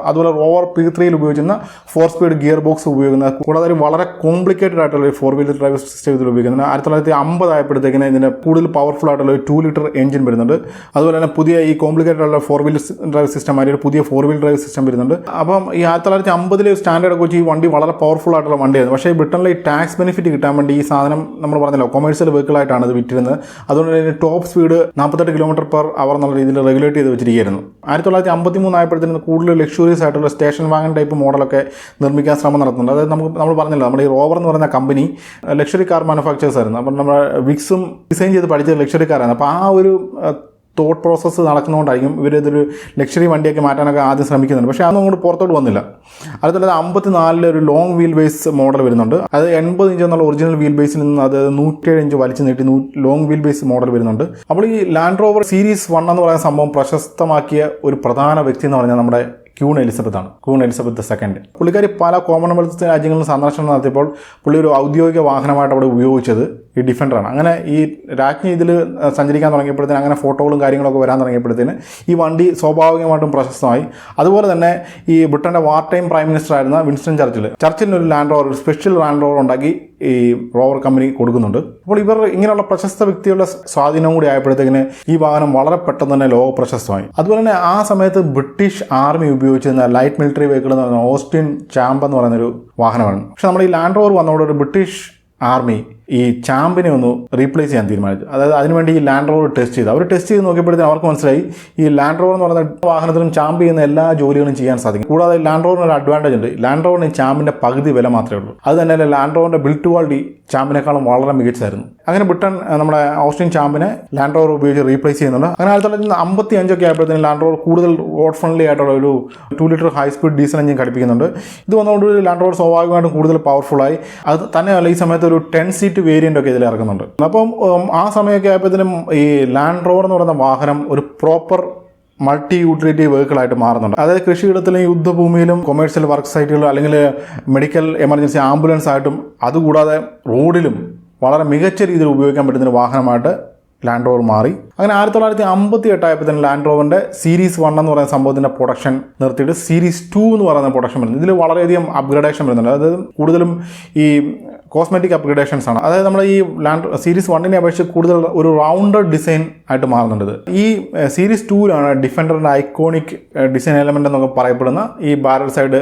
അതുപോലെ റോവർ P3 ഉപയോഗിക്കുന്ന 4 സ്പീഡ് ഗിയർ ബോക്സ് ഉപയോഗിക്കുന്നത്. കൂടാതെ ഒരു വളരെ കോംപ്ലിക്കേറ്റഡ് ആയിട്ടുള്ള ഒരു 4 വീലർ ഡ്രൈവ് സിസ്റ്റം ഇതിൽ ഉപയോഗിക്കുന്നത്. 1950 ആയപ്പോഴത്തേക്കിന് ഇതിന് കൂടുതൽ പവർഫുൾ ആയിട്ടുള്ള ഒരു 2 ലിറ്റർ എഞ്ചിൻ വരുന്നുണ്ട്. അതുപോലെ തന്നെ പുതിയ ഈ കോംപ്ലിക്കേറ്റഡ് ഉള്ള 4 വീലർ ഡ്രൈവ് സിസ്റ്റം ആയി ഒരു പുതിയ 4 വീലർ ഡ്രൈവ് സിസ്റ്റം വരുന്നുണ്ട്. അപ്പം ഈ 1950 സ്റ്റാൻഡേർഡ് ഒക്കെ വെച്ച് ഈ വണ്ടി വളരെ പവർഫുൾ ആയിട്ടുള്ള വണ്ടിയായിരുന്നു. പക്ഷേ ബ്രിട്ടനിലെ ഈ ടാക്സ് ബെനിഫിറ്റ് കിട്ടാൻ വേണ്ടി ഈ സാധനം നമ്മൾ പറഞ്ഞല്ലോ കൊമേഴ്സ്യൽ വെഹിക്കിളായിട്ടാണ് ഇത് വിറ്റിരുന്നത്. അതുകൊണ്ട് തന്നെ ടോപ്പ് സ്പീഡ് 48 km/h എന്നുള്ള രീതിയിൽ റെഗുലേറ്റ് ചെയ്ത് വെച്ചിരിക്കുകയായിരുന്നു. 1953 ആയപ്പോഴത്തേന് കൂടുതൽ ലക്ഷൂറിയസ് ആയിട്ടുള്ള സ്റ്റേഷൻ വാഗൺ ടൈപ്പ് മോഡലൊക്കെ നിർമ്മിക്കാൻ ശ്രമം നടത്തുന്നുണ്ട്. അതായത് നമ്മൾ പറഞ്ഞല്ലോ നമ്മുടെ ഈ റോവർ എന്ന് പറയുന്ന കമ്പനി ലക്ഷറി കാർ മാനുഫാക്ചേഴ്സ് ആയിരുന്നു. അപ്പം നമ്മുടെ വിക്സും ഡിസൈൻ ചെയ്ത് പഠിച്ചത് ലക്ഷറി കാറായിരുന്നു. അപ്പോൾ ആ ഒരു തോട്ട് പ്രോസസ്സ് നടക്കുന്നതുകൊണ്ടായിരിക്കും ഇവരിതൊരു ലക്ഷറി വണ്ടിയൊക്കെ മാറ്റാനൊക്കെ ആദ്യം ശ്രമിക്കുന്നുണ്ട്. പക്ഷേ അതൊന്നും അങ്ങോട്ട് പുറത്തോട്ട് വന്നില്ല. 1954 ഒരു ലോങ് വീൽ ബേസ് മോഡൽ വരുന്നുണ്ട്. അത് 80 ഇഞ്ച് എന്നുള്ള ഒറിജിനൽ വീൽ ബേസിൽ നിന്ന് അത് 107 ഇഞ്ച് വലിച്ചു നീട്ടി ലോങ് വീൽ ബേസ് മോഡൽ വരുന്നുണ്ട്. അപ്പോൾ ഈ ലാൻഡ് റോവർ സീരീസ് 1 എന്ന് പറയുന്ന സംഭവം പ്രശസ്തമാക്കിയ ഒരു പ്രധാന വ്യക്തി എന്ന് പറഞ്ഞാൽ നമ്മുടെ ക്യൂൺ എലിസബത്ത് ആണ്. Queen Elizabeth II. പുള്ളിക്കാരി പല കോമൺവെൽത്ത് രാജ്യങ്ങളിൽ സന്ദർശനം നടത്തിയപ്പോൾ പുള്ളി ഒരു ഔദ്യോഗിക വാഹനമായിട്ട് അവിടെ ഉപയോഗിച്ചത് ഈ ഡിഫൻഡറാണ്. അങ്ങനെ ഈ രാജ്ഞി ഇതിൽ സഞ്ചരിക്കാൻ തുടങ്ങിയപ്പോഴത്തേന് അങ്ങനെ ഫോട്ടോകളും കാര്യങ്ങളൊക്കെ വരാൻ തുടങ്ങിയപ്പോഴത്തേന് ഈ വണ്ടി സ്വാഭാവികമായിട്ടും പ്രശസ്തമായി. അതുപോലെ തന്നെ ഈ ബ്രിട്ടൻ്റെ വാർ ടൈം പ്രൈം മിനിസ്റ്റർ ആയിരുന്ന വിൻസ്റ്റൺ ചർച്ചിലിന് ഒരു ലാൻഡ് റോവർ, ഒരു സ്പെഷ്യൽ ലാൻഡ് റോവർ ഉണ്ടാക്കി ഈ റോവർ കമ്പനി കൊടുക്കുന്നുണ്ട്. അപ്പോൾ ഇവർ ഇങ്ങനെയുള്ള പ്രശസ്ത വ്യക്തികളുടെ സ്വാധീനം കൂടി ആയപ്പോഴത്തേക്കിന് ഈ വാഹനം വളരെ പെട്ടെന്ന് തന്നെ ലോക പ്രശസ്തമായി. അതുപോലെ തന്നെ ആ സമയത്ത് ബ്രിട്ടീഷ് ആർമി ഉപയോഗിച്ചിരുന്ന ലൈറ്റ് മിലിറ്ററി വെഹിക്കിൾ എന്ന് പറയുന്ന ഓസ്റ്റിൻ ചാമ്പ് എന്ന് പറയുന്നൊരു വാഹനമാണ്. പക്ഷെ നമ്മുടെ ഈ ലാൻഡ് റോവർ വന്നതോടെ ഒരു ബ്രിട്ടീഷ് ആർമി ഈ ചാമ്പിനെ ഒന്ന് റീപ്ലേസ് ചെയ്യാൻ തീരുമാനിച്ചു. അതായത് അതിനുവേണ്ടി ഈ ലാൻഡ് റോവർ ടെസ്റ്റ് ചെയ്തു. അവർ ടെസ്റ്റ് ചെയ്ത് നോക്കിയപ്പോഴത്തേക്കും അവർക്ക് മനസ്സിലായി ഈ ലാൻഡ് റോവർ എന്ന് പറയുന്ന വാഹനത്തിനും ചാമ്പ് ചെയ്യുന്ന എല്ലാ ജോലികളും ചെയ്യാൻ സാധിക്കും. കൂടാതെ ലാൻഡ് റോവറിന് ഒരു അഡ്വാൻറ്റേജ് ഉണ്ട്. ലാൻഡ് റോവറിന് ചാമ്പിൻ്റെ പകുതി വില മാത്രമേ ഉള്ളൂ. അത് തന്നെ ലാൻഡ് റോവറിൻ്റെ ബിൽഡ് ക്വാളിറ്റി ചാമ്പിനേക്കാളും വളരെ മികച്ചായിരുന്നു. അങ്ങനെ ബ്രിട്ടൻ നമ്മുടെ ഓസ്റ്റിൻ ചാമ്പിനെ ലാൻഡ് റോവർ ഉപയോഗിച്ച് റീപ്ലേസ് ചെയ്യുന്നുണ്ട്. അങ്ങനെ 1955 ആയപ്പോഴത്തേക്കും ലാൻഡ് റോവർ കൂടുതൽ റോഡ് ഫ്രണ്ട്ലി ആയിട്ടുള്ള ഒരു 2 litre high speed diesel engine ഘടിപ്പിക്കുന്നുണ്ട്. ഇത് വന്നുകൊണ്ട് ലാൻഡ് റോവർ സ്വാഭാവികമായിട്ടും കൂടുതൽ പവർഫുള്ളായി. അത് തന്നെയല്ല ഈ സമയത്ത് ഒരു 10 സീറ്റ് വേരിയൻ്റ് ഒക്കെ ഇതിൽ ഇറക്കുന്നുണ്ട്. അപ്പം ആ സമയമൊക്കെ ആയപ്പോഴത്തേനും ഈ ലാൻഡ് റോവർ എന്ന് പറയുന്ന വാഹനം ഒരു പ്രോപ്പർ മൾട്ടി യൂട്ടിലിറ്റി വെഹിക്കിളായിട്ട് മാറുന്നുണ്ട്. അതായത് കൃഷിയിടത്തിലും യുദ്ധഭൂമിയിലും കൊമേഴ്സ്യൽ വർക്ക് സൈറ്റുകളിലും അല്ലെങ്കിൽ മെഡിക്കൽ എമർജൻസി ആംബുലൻസ് ആയിട്ടും അതുകൂടാതെ റോഡിലും വളരെ മികച്ച രീതിയിൽ ഉപയോഗിക്കാൻ പറ്റുന്ന ഒരു വാഹനമായിട്ട് ലാൻഡ് റോവർ മാറി. അങ്ങനെ 1958 ആയപ്പോൾ ലാൻഡ് റോവറിൻ്റെ സീരീസ് 1 എന്ന് പറയുന്ന സംഭവത്തിൻ്റെ പ്രൊഡക്ഷൻ നിർത്തിയിട്ട് സീരീസ് 2 എന്ന് പറയുന്ന പ്രൊഡക്ഷൻ വരുന്നത്. ഇതിൽ വളരെയധികം അപ്ഗ്രഡേഷൻ വരുന്നുണ്ട്. അതായത് കൂടുതലും ഈ കോസ്മെറ്റിക് അപ്ഗ്രഡേഷൻസ് ആണ്. അതായത് നമ്മൾ ഈ സീരീസ് 1നെ അപേക്ഷിച്ച് കൂടുതൽ ഒരു റൗണ്ടഡ് ഡിസൈൻ ആയിട്ട് മാറുന്നുണ്ട്. ഈ സീരീസ് 2ലാണ് ഡിഫൻഡറിൻ്റെ ഐക്കോണിക് ഡിസൈൻ എലമെൻ്റ് എന്നൊക്കെ പറയപ്പെടുന്ന ഈ ബാരൽ സൈഡ്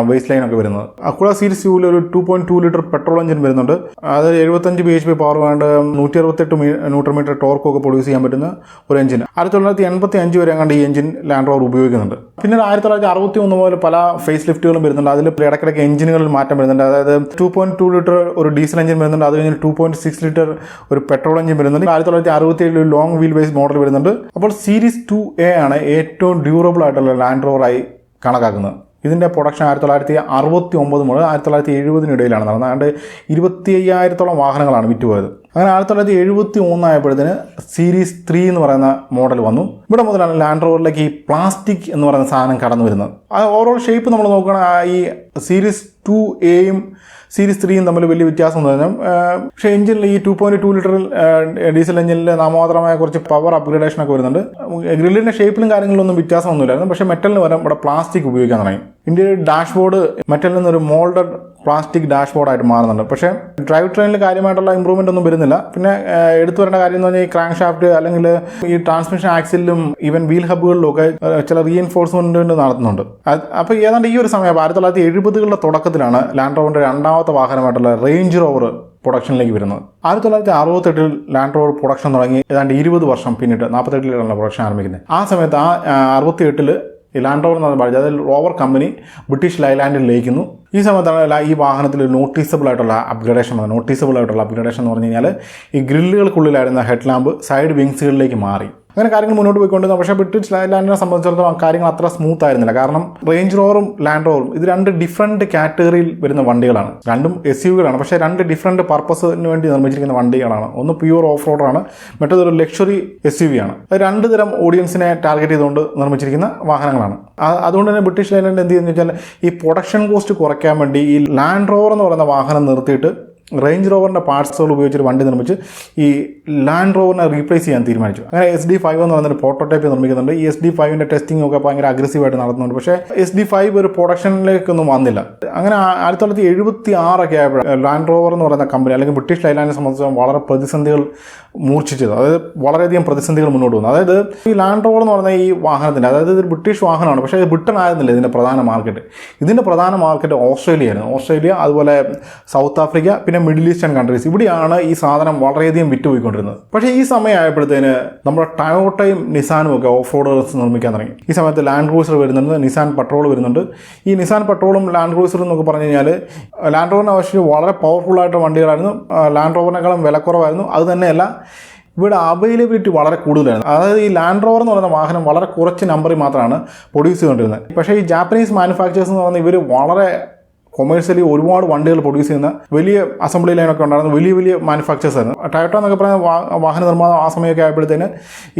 വേസ്റ്റ് ലൈൻ ഒക്കെ വരുന്നത്. കൂടാതെ സീരീസ് 2ൽ ഒരു 2.2 ലിറ്റർ പെട്രോൾ എഞ്ചിൻ വരുന്നുണ്ട്. അത് 75 bhp പവർ വേണ്ട 168 ന്യൂട്രൺ ടോർക്കൊക്കെ പ്രൊഡ്യൂസ് ചെയ്യാൻ പറ്റുന്ന ഒരു എഞ്ചിൻ. 1985 വരെ കണ്ട് ഈ എഞ്ചിൻ ലാൻഡ് റോവർ ഉപയോഗിക്കുന്നുണ്ട്. പിന്നീട് 1961 മുതൽ പല ഫേസ് ലിഫ്റ്റുകളും വരുന്നുണ്ട്. അതിൽ ഇടയ്ക്കിടയ്ക്ക് എഞ്ചിനുകളിൽ മാറ്റം വരുന്നുണ്ട്. അതായത് 2.2 ലിറ്റർ ഒരു ഡീസൽ എഞ്ചിൻ വരുന്നുണ്ട്. അത് കഴിഞ്ഞ് 2.6 ലിറ്റർ ഒരു പെട്രോൾ എഞ്ചിൻ വരുന്നുണ്ട്. 1967 ലോങ് വീൽ ബേസ് മോഡൽ വരുന്നുണ്ട്. അപ്പോൾ സീരീസ് 2A ആണ് ഏറ്റവും ഡ്യൂറബിൾ ആയിട്ടുള്ള ലാൻഡ് റോവറായി കണക്കാക്കുന്നത്. ഇതിൻ്റെ പ്രൊഡക്ഷൻ 1969 മുതൽ 1970 നടന്നത്. ഏതാണ്ട് 25,000-ഓളം വാഹനങ്ങളാണ് വിറ്റുപോയത്. അങ്ങനെ 1971 ആയപ്പോഴത്തേന് സീരീസ് 3 എന്ന് പറയുന്ന മോഡൽ വന്നു. ഇവിടെ മുതലാണ് ലാൻഡ് റോവറിലേക്ക് ഈ പ്ലാസ്റ്റിക് എന്ന് പറയുന്ന സാധനം കടന്നു വരുന്നത്. ആ ഓവറോൾ ഷേപ്പ് നമ്മൾ നോക്കുകയാണെങ്കിൽ ഈ സീരീസ് 2A-യും സീരീസ് 3-യും തമ്മിൽ വലിയ വ്യത്യാസം എന്ന് പറഞ്ഞാൽ പക്ഷേ എഞ്ചിനിൽ ഈ 2.2 ലിറ്ററിൽ ഡീസൽ എഞ്ചിനിൽ നാമമാത്രമായ കുറച്ച് പവർ അപ്ഗ്രേഡേഷൻ ഒക്കെ വരുന്നുണ്ട്. ഗ്രില്ലിൻ്റെ ഷേപ്പിലും കാര്യങ്ങളിലൊന്നും വ്യത്യാസമൊന്നുമില്ലായിരുന്നു. പക്ഷേ മെറ്റലിന് പകരം ഇവിടെ പ്ലാസ്റ്റിക് ഉപയോഗിക്കാൻ തുടങ്ങി. ഇന്ത്യയുടെ ഡാഷ്ബോർഡ് മെറ്റലിൽ നിന്നൊരു മോൾഡഡ് പ്ലാസ്റ്റിക് ഡാഷ്ബോർഡായിട്ട് മാറുന്നുണ്ട്. പക്ഷേ ഡ്രൈവ് ട്രെയിനിൽ കാര്യമായിട്ടുള്ള ഇമ്പ്രൂവ്മെൻ്റ് ഒന്നും വരുന്നില്ല. പിന്നെ എടുത്തു വരേണ്ട കാര്യം എന്ന് പറഞ്ഞാൽ ഈ ക്രാങ്ക് ഷാഫ്റ്റ് അല്ലെങ്കിൽ ഈ ട്രാൻസ്മിഷൻ ആക്സിലും ഈവൻ വീൽ ഹബ്ബുകളിലും ഒക്കെ ചില റീഎൻഫോഴ്സ്മെൻറ്റ് നടത്തുന്നുണ്ട്. അപ്പോൾ ഏതാണ്ട് ഈ ഒരു സമയം 1970-കളുടെ തുടക്കത്തിലാണ് ലാൻഡ് റോവറിൻ്റെ രണ്ടാമത്തെ വാഹനമായിട്ടുള്ള റേഞ്ച് റോവർ പ്രൊഡക്ഷനിലേക്ക് വരുന്നത്. 1968 ലാൻഡ് റോവർ പ്രൊഡക്ഷൻ തുടങ്ങി ഏതാണ്ട് 20 വർഷം പിന്നിട്ട് 48-ലാണ് പ്രൊഡക്ഷൻ ആരംഭിക്കുന്നത്. ആ സമയത്ത് 68 ഈ ലാൻഡ് റോവർ എന്ന് പറഞ്ഞ അതായത് റോവർ കമ്പനി ബ്രിട്ടീഷ് ലൈലാൻഡിൽ ലയിക്കുന്നു. ഈ സമയത്താണ് ഈ വാഹനത്തിൽ നോട്ടീസബിൾ ആയിട്ടുള്ള അപ്ഗ്രേഡേഷൻ എന്ന് പറഞ്ഞു കഴിഞ്ഞാൽ ഈ ഗ്രില്ലുകൾക്കുള്ളിലായിരുന്ന ഹെഡ് ലാമ്പ് സൈഡ് വിങ്സുകളിലേക്ക് മാറി. അങ്ങനെ കാര്യങ്ങൾ മുന്നോട്ട് പോയിക്കൊണ്ടിരുന്നു. പക്ഷേ ബ്രിട്ടീഷ് ലൈലാൻഡിനെ സംബന്ധിച്ചിടത്തോളം കാര്യങ്ങൾ അത്ര സ്മൂത്ത് ആയിരുന്നില്ല. കാരണം റേഞ്ച് റോവറും ലാൻഡ് റോവറും ഇത് രണ്ട് ഡിഫറൻറ്റ് കാറ്റഗറിയിൽ വരുന്ന വണ്ടികളാണ്. രണ്ടും SUV-കളാണ്. പക്ഷേ രണ്ട് ഡിഫറൻറ്റ് പർപ്പസിന് വേണ്ടി നിർമ്മിച്ചിരിക്കുന്ന വണ്ടികളാണ്. ഒന്ന് പ്യൂർ ഓഫ് റോഡറാണ്, മറ്റേതൊരു ലക്ഷറി SUV ആണ്. അത് രണ്ട് തരം ഓഡിയൻസിനെ ടാർഗറ്റ് ചെയ്തുകൊണ്ട് നിർമ്മിച്ചിരിക്കുന്ന വാഹനങ്ങളാണ്. അതുകൊണ്ട് തന്നെ ബ്രിട്ടീഷ് ലൈലാൻഡ് എന്ത് ചെയ്യുന്നത് വെച്ചാൽ ഈ പ്രൊഡക്ഷൻ കോസ്റ്റ് കുറയ്ക്കാൻ വേണ്ടി ഈ ലാൻഡ് റോവർ എന്ന് പറയുന്ന വാഹനം നിർത്തിയിട്ട് റേഞ്ച് റോവറിൻ്റെ പാർട്സുകൾ ഉപയോഗിച്ചൊരു വണ്ടി നിർമ്മിച്ച് ഈ ലാൻഡ് റോവറിനെ റീപ്ലേസ് ചെയ്യാൻ തീരുമാനിച്ചു. അങ്ങനെ SD5 എന്ന് പറയുന്നൊരു പ്രോട്ടോടൈപ്പ് നിർമ്മിക്കുന്നുണ്ട്. ഈ SD5-ൻ്റെ ടെസ്റ്റിംഗ് ഒക്കെ ഭയങ്കര അഗ്രസീവായിട്ട് നടത്തുന്നുണ്ട്. പക്ഷേ SD5 ഒരു പ്രൊഡക്ഷനിലേക്കൊന്നും വന്നില്ല. അങ്ങനെ 1976 ആയപ്പോൾ ലാൻഡ് റോവർ എന്ന് പറയുന്ന കമ്പനി അല്ലെങ്കിൽ ബ്രിട്ടീഷ് ലൈലാൻഡിനെ സംബന്ധിച്ച് വളരെ പ്രതിസന്ധികൾ മൂർച്ഛിച്ചത്. അതായത് വളരെയധികം പ്രതിസന്ധികൾ മുന്നോട്ട് വന്നു. അതായത് ഈ ലാൻഡ് റോവർ എന്ന് പറയുന്ന ഈ വാഹനത്തിൻ്റെ അതായത് ഇതൊരു ബ്രിട്ടീഷ് വാഹനമാണ്. പക്ഷേ ഇത് ബ്രിട്ടൻ ആയിരുന്നില്ല ഇതിൻ്റെ പ്രധാന മാർക്കറ്റ്. ഇതിൻ്റെ പ്രധാന മാർക്കറ്റ് ഓസ്ട്രേലിയയായിരുന്നു. ഓസ്ട്രേലിയ, അതുപോലെ സൗത്ത് ആഫ്രിക്ക, പിന്നെ മിഡിൽ ഈസ്റ്റേൺ കൺട്രീസ്. ഇവിടെയാണ് ഈ സാധനം വളരെയധികം വിറ്റുപോയിക്കൊണ്ടിരുന്നത്. പക്ഷേ ഈ സമയമായപ്പോഴത്തേന് നമ്മുടെ ടയോട്ടയും നിസാനും ഒക്കെ ഓഫ് റോഡേഴ്സ് നിർമ്മിക്കാൻ തുടങ്ങി. ഈ സമയത്ത് ലാൻഡ് ക്രൂസർ വരുന്നുണ്ട്, നിസാൻ പെട്രോൾ വരുന്നുണ്ട്. ഈ നിസാൻ പെട്രോളും ലാൻഡ് ക്രൂസറും എന്നൊക്കെ പറഞ്ഞു കഴിഞ്ഞാൽ ലാൻഡ് റോവറിനെ ആവശ്യം വളരെ പവർഫുള്ളായിട്ട് വണ്ടികളായിരുന്നു. ലാൻഡ് റോവറിനേക്കാളും വിലക്കുറവായിരുന്നു. അത് തന്നെയല്ല ഇവിടെ അവൈലബിലിറ്റി വളരെ കൂടുതലായിരുന്നു. അതായത് ഈ ലാൻഡ് റോവർ എന്ന് പറയുന്ന വാഹനം വളരെ കുറച്ച് നമ്പറിൽ മാത്രമാണ് പ്രൊഡ്യൂസ് ചെയ്തുകൊണ്ടിരുന്നത്. പക്ഷേ ഈ ജാപ്പനീസ് മാനുഫാക്ചേഴ്സ് എന്ന് പറയുന്നത് ഇവർ വളരെ കൊമേഴ്സ്യലി ഒരുപാട് വണ്ടികൾ പ്രൊഡ്യൂസ് ചെയ്യുന്ന വലിയ അസംബ്ലി ലൈനൊക്കെ ഉണ്ടായിരുന്ന വലിയ മാനുഫാക്ചേഴ്സ് ആയിരുന്നു. ടയോട്ട എന്നൊക്കെ പറയുന്ന വാഹന നിർമ്മാണം ആ സമയമൊക്കെ ആയപ്പോഴത്തേന്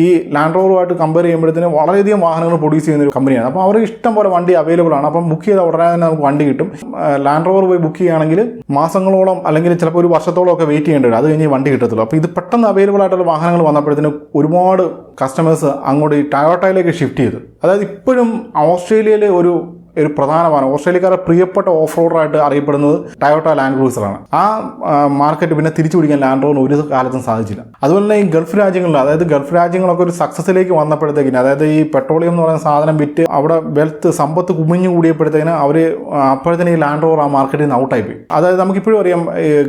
ഈ ലാൻഡ് റോവറുമായിട്ട് കമ്പയർ ചെയ്യുമ്പോഴത്തേന് വളരെയധികം വാഹനങ്ങൾ പ്രൊഡ്യൂസ് ചെയ്യുന്ന ഒരു കമ്പനിയാണ്. അപ്പോൾ അവർ ഇഷ്ടം പോലെ വണ്ടി അവൈലബിൾ ആണ്. അപ്പം ബുക്ക് ചെയ്ത ഉടനെ തന്നെ നമുക്ക് വണ്ടി കിട്ടും. ലാൻഡ് റോവർ പോയി ബുക്ക് ചെയ്യുകയാണെങ്കിൽ മാസങ്ങളോളം അല്ലെങ്കിൽ ചിലപ്പോൾ ഒരു വർഷത്തോളം ഒക്കെ വെയിറ്റ് ചെയ്യേണ്ടി വരും. അത് കഴിഞ്ഞ് വണ്ടി കിട്ടത്തുള്ളൂ. അപ്പോൾ ഇത് പെട്ടെന്ന് അവൈലബിൾ ആയിട്ടുള്ള വാഹനങ്ങൾ വന്നപ്പോഴത്തേന് ഒരുപാട് കസ്റ്റമേഴ്സ് അങ്ങോട്ട് ഈ ടയോട്ടയിലേക്ക് ഷിഫ്റ്റ് ചെയ്തു. അതായത് ഇപ്പോഴും ഓസ്ട്രേലിയയിലെ ഒരു പ്രധാനമാണ് ഓസ്ട്രേലിയക്കാരുടെ പ്രിയപ്പെട്ട ഓഫ് റോഡറായിട്ട് അറിയപ്പെടുന്നത് ടയോട്ട ലാൻഡ് ക്രൂസറാണ്. ആ മാർക്കറ്റ് പിന്നെ തിരിച്ചു പിടിക്കാൻ ലാൻഡ് റോവറിന് ഒരു കാലത്തും സാധിച്ചില്ല. അതുപോലെ തന്നെ ഈ ഗൾഫ് രാജ്യങ്ങളിൽ അതായത് ഗൾഫ് രാജ്യങ്ങളൊക്കെ ഒരു സക്സസിലേക്ക് വന്നപ്പോഴത്തേക്കിന് അതായത് ഈ പെട്രോളിയം എന്ന് പറയുന്ന സാധനം വിറ്റ് അവിടെ സമ്പത്ത് കുമിഞ്ഞു കൂടിയപ്പോഴത്തേക്കിന് അവർ അപ്പോഴത്തേന് ഈ ലാൻഡ് റോവർ ആ മാർക്കറ്റിൽ നിന്ന് ഔട്ടായി പോയി. അതായത് നമുക്കിപ്പോഴും അറിയാം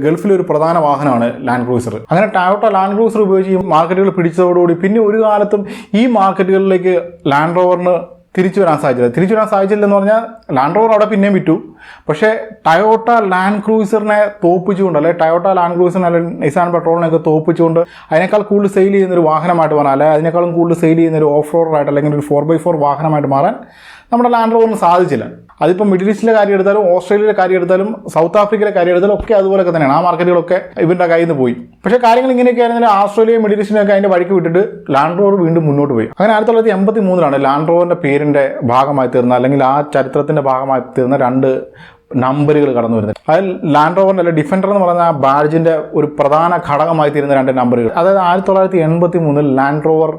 ഗൾഫിലെ ഒരു പ്രധാന വാഹനമാണ് ലാൻഡ് ക്രൂസർ. അങ്ങനെ ടയോട്ട ലാൻഡ് ക്രൂസർ ഉപയോഗിച്ച് ഈ മാർക്കറ്റുകൾ പിടിച്ചതോടുകൂടി പിന്നെ ഒരു കാലത്തും ഈ മാർക്കറ്റുകളിലേക്ക് ലാൻഡ് റോവറിന് തിരിച്ചു വരാൻ സാധിച്ചില്ലെന്ന് പറഞ്ഞാൽ ലാൻഡ് റോവർ അവിടെ പിന്നെയും വിറ്റു. പക്ഷേ ടയോട്ട ലാൻഡ് ക്രൂസറിനെ തോപ്പിച്ചുകൊണ്ട് അല്ലെങ്കിൽ ടയോട്ട ലാൻഡ് ക്രൂസറിനെ അല്ലെങ്കിൽ നിസാൻ പെട്രോളിനെയൊക്കെ തോപ്പിച്ചുകൊണ്ട് അതിനേക്കാൾ കൂടുതൽ സെയിൽ ചെയ്യുന്നൊരു വാഹനമായിട്ട് മാറാൻ അല്ലെങ്കിൽ അതിനേക്കാളും കൂടുതൽ സെയിൽ ചെയ്യുന്നൊരു ഓഫ് റോഡറായിട്ട് അല്ലെങ്കിൽ ഒരു 4x4 വാഹനമായിട്ട് മാറാൻ നമ്മുടെ ലാൻഡ് റോവറിന് സാധിച്ചില്ല. അതിപ്പോൾ മിഡിൽ ഈസ്റ്റിലെ കാര്യം എടുത്താലും ഓസ്ട്രേലിയയിലെ കാര്യം എടുത്താലും സൗത്ത് ആഫ്രിക്കയിലെ കാര്യം എടുത്താലും ഒക്കെ അതുപോലെയൊക്കെ തന്നെയാണ്. ആ മാർക്കറ്റുകളൊക്കെ ഇവരുടെ കയ്യിൽ നിന്ന് പോയി. പക്ഷേ കാര്യങ്ങൾ ഇങ്ങനെയൊക്കെ ആയിരുന്നാലും ഓസ്ട്രേലിയ മിഡിൽ ഈസ്റ്റിനൊക്കെ അതിൻ്റെ വഴിക്ക് വിട്ടിട്ട് ലാൻഡ് റോവർ വീണ്ടും മുന്നോട്ട് പോയി. അങ്ങനെ 1983 ലാൻഡ് റോവറിൻ്റെ പേരിൻ്റെ ഭാഗമായി തീർന്ന അല്ലെങ്കിൽ ആ ചരിത്രത്തിൻ്റെ ഭാഗമായി തീർന്ന രണ്ട് നമ്പറുകൾ കടന്നു വരുന്നത്. അതിൽ ലാൻഡ് റോവറിൻ്റെ അല്ലെ ഡിഫൻഡർ എന്ന് പറയുന്ന ആ ബാഡ്ജിൻ്റെ ഒരു പ്രധാന ഘടകമായി തീരുന്ന രണ്ട് നമ്പറുകൾ. അതായത് 1983 ലാൻഡ് റോവർ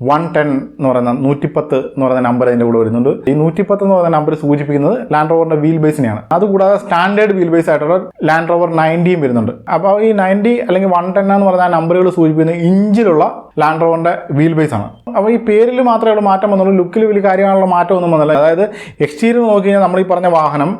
110 എന്ന് പറയുന്ന 110 എന്ന് പറയുന്ന നമ്പർ അതിൻ്റെ കൂടെ വരുന്നുണ്ട്. ഈ 110 എന്ന് പറയുന്ന നമ്പർ സൂചിപ്പിക്കുന്നത് ലാൻഡ് റോവറിന്റെ വീൽ ബേസിനെയാണ്. അതുകൂടാതെ സ്റ്റാൻഡേർഡ് വീൽ ബേസ് ആയിട്ടുള്ള ലാൻഡ് റോവർ 90 വരുന്നുണ്ട്. അപ്പോൾ ഈ 90 അല്ലെങ്കിൽ 110 എന്ന് പറയുന്ന നമ്പറുകൾ സൂചിപ്പിക്കുന്നത് ഇഞ്ചിലുള്ള ലാൻഡ് റോവറിന്റെ വീൽ ബേസ് ആണ്. അപ്പോൾ ഈ പേരിൽ മാത്രമേ ഉള്ള മാറ്റം വന്നുള്ളൂ. ലുക്കിൽ വലിയ കാര്യമാണുള്ള മാറ്റമൊന്നും വന്നില്ല. അതായത് എക്സ്റ്റീരിയർ നോക്കി കഴിഞ്ഞാൽ നമ്മൾ ഈ പറഞ്ഞ വാഹനം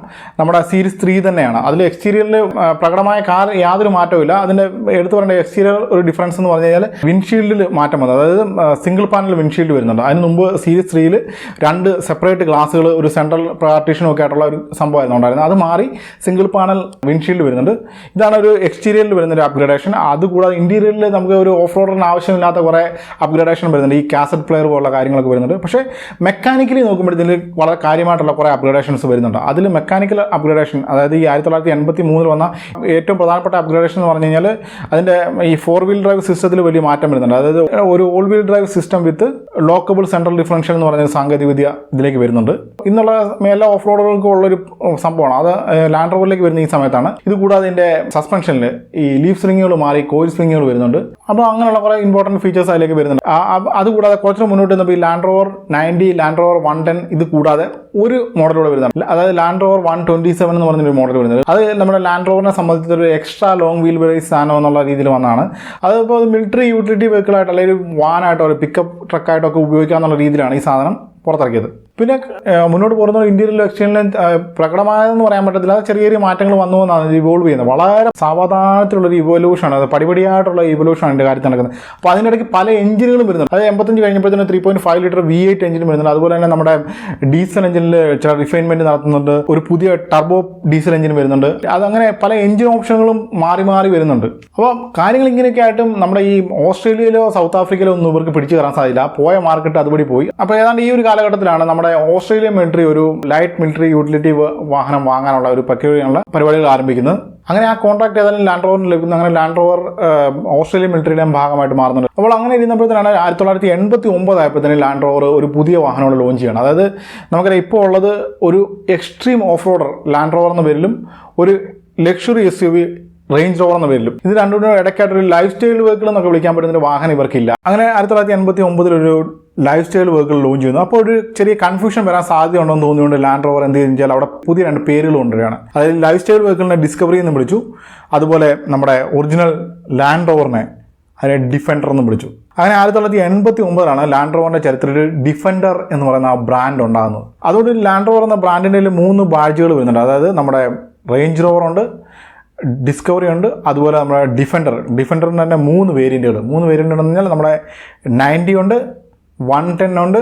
നമ്മുടെ സീരീസ് 3 തന്നെയാണ്. അതിൽ എക്സ്റ്റീരിയറിൽ പ്രകടമായ യാതൊരു മാറ്റവും ഇല്ല. അതിൻ്റെ എടുത്തു പറയേണ്ട എക്സ്റ്റീരിയർ ഒരു ഡിഫറൻസ് എന്ന് പറഞ്ഞു കഴിഞ്ഞാൽ വിൻഷീൽഡിൽ മാറ്റം വന്നു. അതായത് സിംഗിൾ പാനൽ വിൻഷീൽഡ് വരുന്നുണ്ട്. അതിന് മുമ്പ് സീരീസ് 3 2 സെപ്പറേറ്റ് ഗ്ലാസുകൾ ഒരു സെൻട്രൽ പാർട്ടീഷനും ഒക്കെ ആയിട്ടുള്ള ഒരു സംഭവമായിരുന്നു ഉണ്ടായിരുന്നത്. അത് മാറി സിംഗിൾ പാനൽ വിൻഷീൽഡ് വരുന്നുണ്ട്. ഇതാണ് ഒരു എക്സ്റ്റീരിയറിൽ വരുന്നൊരു അപ്ഗ്രേഡേഷൻ. അതുകൂടാതെ ഇന്റീരിയറിൽ നമുക്ക് ഒരു ഓഫ് റോഡറിന് ആവശ്യമില്ലാത്ത കുറേ അപ്ഗ്രേഡേഷൻ വരുന്നുണ്ട്. ഈ കാസറ്റ് പ്ലെയർ പോലുള്ള കാര്യങ്ങളൊക്കെ വരുന്നുണ്ട്. പക്ഷേ മെക്കാനിക്കലി നോക്കുമ്പോഴത്തേക്ക് വളരെ കാര്യമായിട്ടുള്ള കുറേ അപ്ഗ്രേഡേഷൻസ് വരുന്നുണ്ട്. അതിൽ മെക്കാനിക്കൽ അപ്ഗ്രേഡേഷൻ, അതായത് ഈ 1983 വന്ന ഏറ്റവും പ്രധാനപ്പെട്ട അപ്ഗ്രേഡേഷൻ എന്ന് പറഞ്ഞു കഴിഞ്ഞാൽ അതിൻ്റെ ഈ 4 വീൽ ഡ്രൈവ് സിസ്റ്റത്തിൽ വലിയ മാറ്റം വരുന്നുണ്ട്. അതായത് ഒരു ഓൾ വീൽ ഡ്രൈവ് സിസ്റ്റം വിത്ത് ലോക്കബിൾ സെൻട്രൽ ഡിഫറൻഷ്യൽ എന്ന് പറഞ്ഞ സാങ്കേതികവിദ്യ ഇതിലേക്ക് വരുന്നുണ്ട്. ഇന്നുള്ള എല്ലാ ഓഫ് റോഡുകൾക്കും ഉള്ളൊരു സംഭവമാണ്. അത് ലാൻഡ് റോവറിലേക്ക് വരുന്ന ഈ സമയത്താണ്. ഇത് കൂടാതെ ഇതിൻ്റെ സസ്പെൻഷനിൽ ഈ ലീഫ് സ്പ്രിങ്ങുകൾ മാറി കോയിൽ സ്പ്രിങ്ങുകൾ വരുന്നുണ്ട്. അപ്പോൾ അങ്ങനെയുള്ള കുറേ ഇമ്പോർട്ടൻറ്റ് ഫീച്ചേഴ്സ് അതിലേക്ക് വരുന്നുണ്ട്. അതുകൂടാതെ കുറച്ച് മുന്നോട്ട് വന്നപ്പോൾ ഈ ലാൻഡ് റോവർ 90, ലാൻഡ് റോവർ 110 ഇത് കൂടാതെ ഒരു മോഡലൂടെ വരുന്നുണ്ട്. അതായത് ലാൻഡ് റോവർ 127 എന്ന് പറഞ്ഞൊരു മോഡൽ വരുന്നത്. അത് നമ്മുടെ ലാൻഡ് റോവറിനെ സംബന്ധിച്ചൊരു എക്സ്ട്രാ ലോങ് വീൽ ബേസ് സാധനം എന്നുള്ള രീതിയിൽ വന്നതാണ്. അതിപ്പോൾ മിലിറ്ററി യൂട്ടിലിറ്റി വെഹിക്കിളായിട്ട് അല്ലെങ്കിൽ ഒരു വാനായിട്ടോ ഒരു പിക്കപ്പ് ട്രക്കായിട്ടൊക്കെ ഉപയോഗിക്കാന്നുള്ള രീതിയിലാണ് ഈ സാധനം പുറത്തിറക്കിയത്. പിന്നെ മുന്നോട്ട് പോകുന്ന ഇന്ത്യയിലും എക്സ്റ്റേണിലും പ്രകടമായതെന്ന് പറയാൻ പറ്റത്തില്ല. ചെറിയ ചെറിയ മാറ്റങ്ങൾ വന്നു എന്നാണ് ഇവോൾവ് ചെയ്യുന്നത്. വളരെ സാവധാനത്തിലുള്ളൊരു ഇവല്യൂഷനാണ്, അത് പടിപടിയായിട്ടുള്ള ഇവല്യൂഷനാണ് എൻ്റെ കാര്യത്തിൽ നടക്കുന്നത്. അപ്പോൾ അതിനിടയ്ക്ക് പല എഞ്ചിനുകളും വരുന്നുണ്ട്. അത് 85 കഴിഞ്ഞപ്പോഴത്തേനും 3.5 ലിറ്റർ V8 എഞ്ചിനും വരുന്നുണ്ട്. അതുപോലെ തന്നെ നമ്മുടെ ഡീസൽ എഞ്ചിനിൽ ചില റിഫൈൻമെൻറ്റ് നടത്തുന്നുണ്ട്. ഒരു പുതിയ ടർബോ ഡീസൽ എഞ്ചിൻ വരുന്നുണ്ട്. അതങ്ങനെ പല എഞ്ചിൻ ഓപ്ഷനുകളും മാറി മാറി വരുന്നുണ്ട്. അപ്പോൾ കാര്യങ്ങൾ ഇങ്ങനെയൊക്കെ ആയിട്ടും നമ്മുടെ ഈ ഓസ്ട്രേലിയയിലോ സൗത്ത് ആഫ്രിക്കയിലോ ഒന്നും ഇവർക്ക് പിടിച്ചു കയറാൻ സാധിച്ചില്ല. പോയ മാർക്കറ്റ് അതുപടി പോയി. അപ്പോൾ ഏതാണ്ട് ഈ ഒരു കാലഘട്ടത്തിലാണ് നമ്മുടെ ഓസ്ട്രേലിയൻ മിലിറ്ററി ഒരു ലൈറ്റ് മിലിറ്ററി യൂട്ടിലിറ്റി വാഹനം വാങ്ങാനുള്ള ഒരു പ്രക്രിയയുള്ള പരിപാടികൾ ആരംഭിക്കുന്നത്. അങ്ങനെ ആ കോൺട്രാക്ട് ഏതായാലും ലാൻഡ് റോവറിന് ലഭിക്കുന്നു. അങ്ങനെ ലാൻഡ് റോവർ ഓസ്ട്രേലിയൻ മിലിറ്ററിയുടെ ഭാഗമായിട്ട് മാറുന്നുണ്ട്. അപ്പോൾ അങ്ങനെ ഇരുന്നപ്പോഴത്തേനാണ് 1989 ആയപ്പോഴത്തേന് ലാൻഡ് റോവർ ഒരു പുതിയ വാഹനങ്ങൾ ലോഞ്ച് ചെയ്യണം. അതായത് നമുക്കറിയാം ഇപ്പോൾ ഉള്ളത് ഒരു എക്സ്ട്രീം ഓഫ് റോഡർ ലാൻഡ് റോവർ എന്ന പേരിലും ഒരു ലക്ഷറി SUV റേഞ്ച് റോവർ എന്ന പേരിലും, ഇത് രണ്ടും ഇടയ്ക്കായിട്ടൊരു ലൈഫ് സ്റ്റൈൽ വെഹിക്കിൾ എന്നൊക്കെ വിളിക്കാൻ പറ്റുന്ന വാഹനം ഇവർക്കില്ല. അങ്ങനെ 1989 ഒരു ലൈഫ് സ്റ്റൈൽ വെഹിക്കിൾ ലോഞ്ച് ചെയ്യുന്നു. അപ്പോൾ ഒരു ചെറിയ കൺഫ്യൂഷൻ വരാൻ സാധ്യതയുണ്ടെന്ന് തോന്നിയുകൊണ്ട് ലാൻഡ് റോവർ എന്ത് ചെയ്താൽ അവിടെ പുതിയ 2 പേരുകൾ കൊണ്ടുവരികയാണ്. അതായത് ലൈഫ് സ്റ്റൈൽ വെഹിക്കിളിനെ ഡിസ്കവറി എന്ന് വിളിച്ചു. അതുപോലെ നമ്മുടെ ഒറിജിനൽ ലാൻഡ് റോവറിനെ അതിനെ ഡിഫൻഡർ എന്ന് വിളിച്ചു. അങ്ങനെ 1989 ലാൻഡ് റോവറിൻ്റെ ചരിത്രത്തിൽ ഡിഫൻഡർ എന്ന് പറയുന്ന ആ ബ്രാൻഡ് ഉണ്ടാകുന്നത്. അതുകൊണ്ട് ലാൻഡ് റോവർ എന്ന ബ്രാൻഡിൻ്റെ 3 ബാഡ്ജുകൾ വരുന്നുണ്ട്. അതായത് നമ്മുടെ റേഞ്ച് റോവർ ഉണ്ട്, ഡിസ്കവറി ഉണ്ട്, അതുപോലെ നമ്മുടെ ഡിഫൻഡറിന് തന്നെ 3 വേരിയൻറ്റുകൾ എന്ന് പറഞ്ഞാൽ നമ്മുടെ 90 ഉണ്ട്, 110 ഉണ്ട്,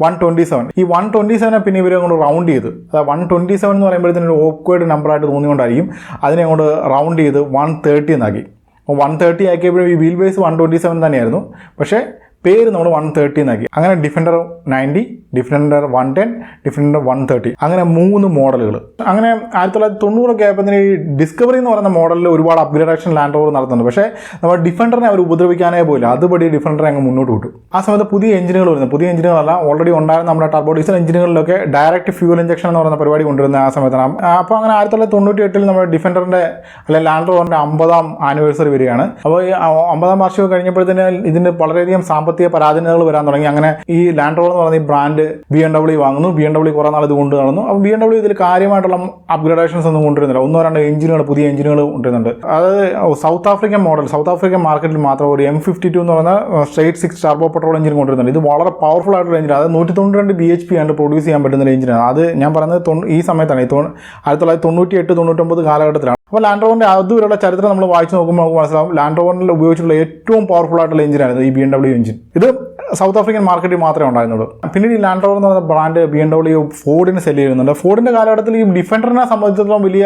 127. ഈ 127 പിന്നെ ഇവരെ കൊണ്ട് റൗണ്ട് ചെയ്ത്, അതായത് 127 എന്ന് പറയുമ്പോഴത്തേനും ഒരു ഓക്വേർഡ് നമ്പറായിട്ട് തോന്നിക്കൊണ്ടായിരിക്കും അതിനെ കൊണ്ട് റൗണ്ട് ചെയ്ത് 130 എന്നാക്കി. അപ്പോൾ 130 ആക്കിയപ്പോഴും ഈ വീൽ ബേസ് 127 തന്നെയായിരുന്നു, പക്ഷേ പേര് നമ്മൾ 130 എന്നാക്കി. അങ്ങനെ ഡിഫൻഡർ 90, ഡിഫൻഡർ 110, ഡിഫൻഡർ 130, അങ്ങനെ 3 മോഡലുകൾ. അങ്ങനെ 1990 ആയപ്പോൾ ഈ ഡിസ്കവറി എന്ന് പറയുന്ന മോഡലിൽ ഒരുപാട് അപ്ഗ്രേഡേഷൻ ലാൻഡ് റോവർ നടത്തുന്നുണ്ട്. പക്ഷേ നമ്മൾ ഡിഫൻഡറിനെ അവർ ഉപദ്രവിക്കാനേ പോയില്ല. അതുപടി ഡിഫൻഡറെ അങ്ങ് മുന്നോട്ട് വിട്ടു. ആ സമയത്ത് പുതിയ എഞ്ചിനുകൾ വരുന്നത്, പുതിയ എഞ്ചിനുകളല്ല, ഓൾറെഡി ഉണ്ടായിരുന്ന നമ്മുടെ ടർബോ ഡീസൽ എഞ്ചിനുകളിലൊക്കെ ഡയറക്റ്റ് ഫ്യൂൽ ഇഞ്ചക്ഷൻ എന്ന് പറയുന്ന പരിപാടി കൊണ്ടുവരുന്ന ആ സമയത്താണ്. അപ്പോൾ അങ്ങനെ 1998 നമ്മുടെ ഡിഫൻഡറിൻ്റെ അല്ലെങ്കിൽ ലാൻഡ് റോവറിൻ്റെ 50ാം ആനിവേഴ്സറി വരികയാണ്. അപ്പോൾ ഈ 50ാം വാർഷികം കഴിഞ്ഞപ്പോഴത്തേന് ഇതിന് വളരെയധികം സാമ്പത്തിക പരാധീനതകൾ വരാൻ തുടങ്ങി. അങ്ങനെ ഈ ലാൻഡ് റോവർ എന്ന് പറയുന്ന ഈ ബ്രാൻഡ് BMW വാങ്ങുന്നു. BMW കുറേ നാൾ ഇത് കൊണ്ട് നടന്നു. അപ്പോൾ BMW ഇതിൽ കാര്യമായിട്ടുള്ള അപ്ഗ്രേഡേഷൻസ് ഒന്നും കൊണ്ടുവരുന്നില്ല. 1-2 എഞ്ചിനുകൾ, പുതിയ എഞ്ചിനുകൾ കൊണ്ടുവരുന്നുണ്ട്. അതായത് സൗത്ത് ആഫ്രിക്കൻ മാർക്കറ്റിൽ മാത്രം ഒരു M52 എന്ന് പറയുന്ന സ്ട്രേറ്റ് 6 ടർബോ പെട്രോൾ എഞ്ചിൻ കൊണ്ടുവരുന്നുണ്ട്. ഇത് വളരെ പവർഫുൾ ആയിട്ടുള്ള എഞ്ചിനാണ്. അത് 192 bhp ആണ് പ്രൊഡ്യൂസ് ചെയ്യാൻ പറ്റുന്ന എഞ്ചിനാണ്. അത് ഞാൻ പറയുന്നത് ഈ സമയത്താണ്, 1998-99 കാലഘട്ടത്തിലാണ്. അപ്പോൾ ലാൻഡ് റോവറിൻ്റെ അതുവരെയുള്ള ചരിത്രം നമ്മൾ വായിച്ച് നോക്കുമ്പോൾ നമുക്ക് മനസ്സിലാവും ലാൻഡ് റോവറിൽ ഉപയോഗിച്ചിട്ടുള്ള ഏറ്റവും പവർഫുൾ ആയിട്ടുള്ള എഞ്ചിനായിരുന്നു ഈ BMW എഞ്ചിൻ. ഇത് സൗത്ത് ആഫ്രിക്കൻ മാർക്കറ്റിൽ മാത്രമേ ഉണ്ടായിരുന്നുള്ളൂ. പിന്നീട് ഈ ലാൻഡ് റോവർ എന്ന് പറയുന്ന ബ്രാൻഡ് BMW ഫോർഡിന് സെല് ചെയ്യുന്നുണ്ട്. ഫോർഡിൻ്റെ കാലഘട്ടത്തിൽ ഈ ഡിഫൻഡറിനെ സംബന്ധിച്ചിടത്തോളം വലിയ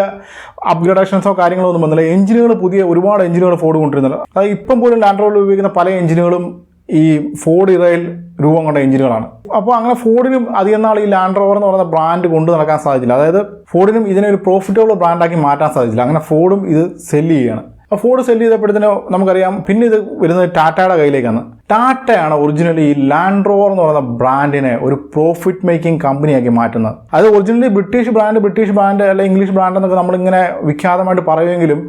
അപ്ഗ്രേഡേഷൻസോ കാര്യങ്ങളോ ഒന്നും വന്നില്ല. എഞ്ചിനുകൾ ഒരുപാട് എഞ്ചിനുകൾ ഫോർഡ് കൊണ്ടിരുന്നുണ്ട്. അതായത് ഇപ്പം പോലും ലാൻഡ് റോവറിൽ ഉപയോഗിക്കുന്ന പല എഞ്ചിനുകളും ഈ ഫോർഡ് ഇറയിൽ രൂപം കൊണ്ട എഞ്ചിനുകളാണ്. അപ്പോൾ അങ്ങനെ ഫോർഡിനും അധികം നാൾ ഈ ലാൻഡ് റോവർ എന്ന് പറയുന്ന ബ്രാൻഡ് കൊണ്ടു നടക്കാൻ സാധിച്ചില്ല. അതായത് ഫോർഡിനും ഇതിനെ ഒരു പ്രോഫിറ്റബിൾ ബ്രാൻഡാക്കി മാറ്റാൻ സാധിച്ചില്ല. അങ്ങനെ ഫോർഡും ഇത് സെല്ല് ചെയ്യുകയാണ്. അപ്പോൾ ഫോർഡ് സെല്ല് ചെയ്തപ്പോഴത്തേന് നമുക്കറിയാം പിന്നെ ഇത് വരുന്നത് ടാറ്റയുടെ കയ്യിലേക്കാണ്. ടാറ്റയാണ് ഒറിജിനലി ഈ ലാൻഡ് റോവർ എന്ന് പറയുന്ന ബ്രാൻഡിനെ ഒരു പ്രോഫിറ്റ് മേക്കിംഗ് കമ്പനിയാക്കി മാറ്റുന്നത്. അത് ഒറിജിനലി ബ്രിട്ടീഷ് ബ്രാൻഡ് അല്ലെങ്കിൽ ഇംഗ്ലീഷ് ബ്രാൻഡ് എന്നൊക്കെ നമ്മളിങ്ങനെ വിഖ്യാതമായിട്ട് പറയുമെങ്കിലും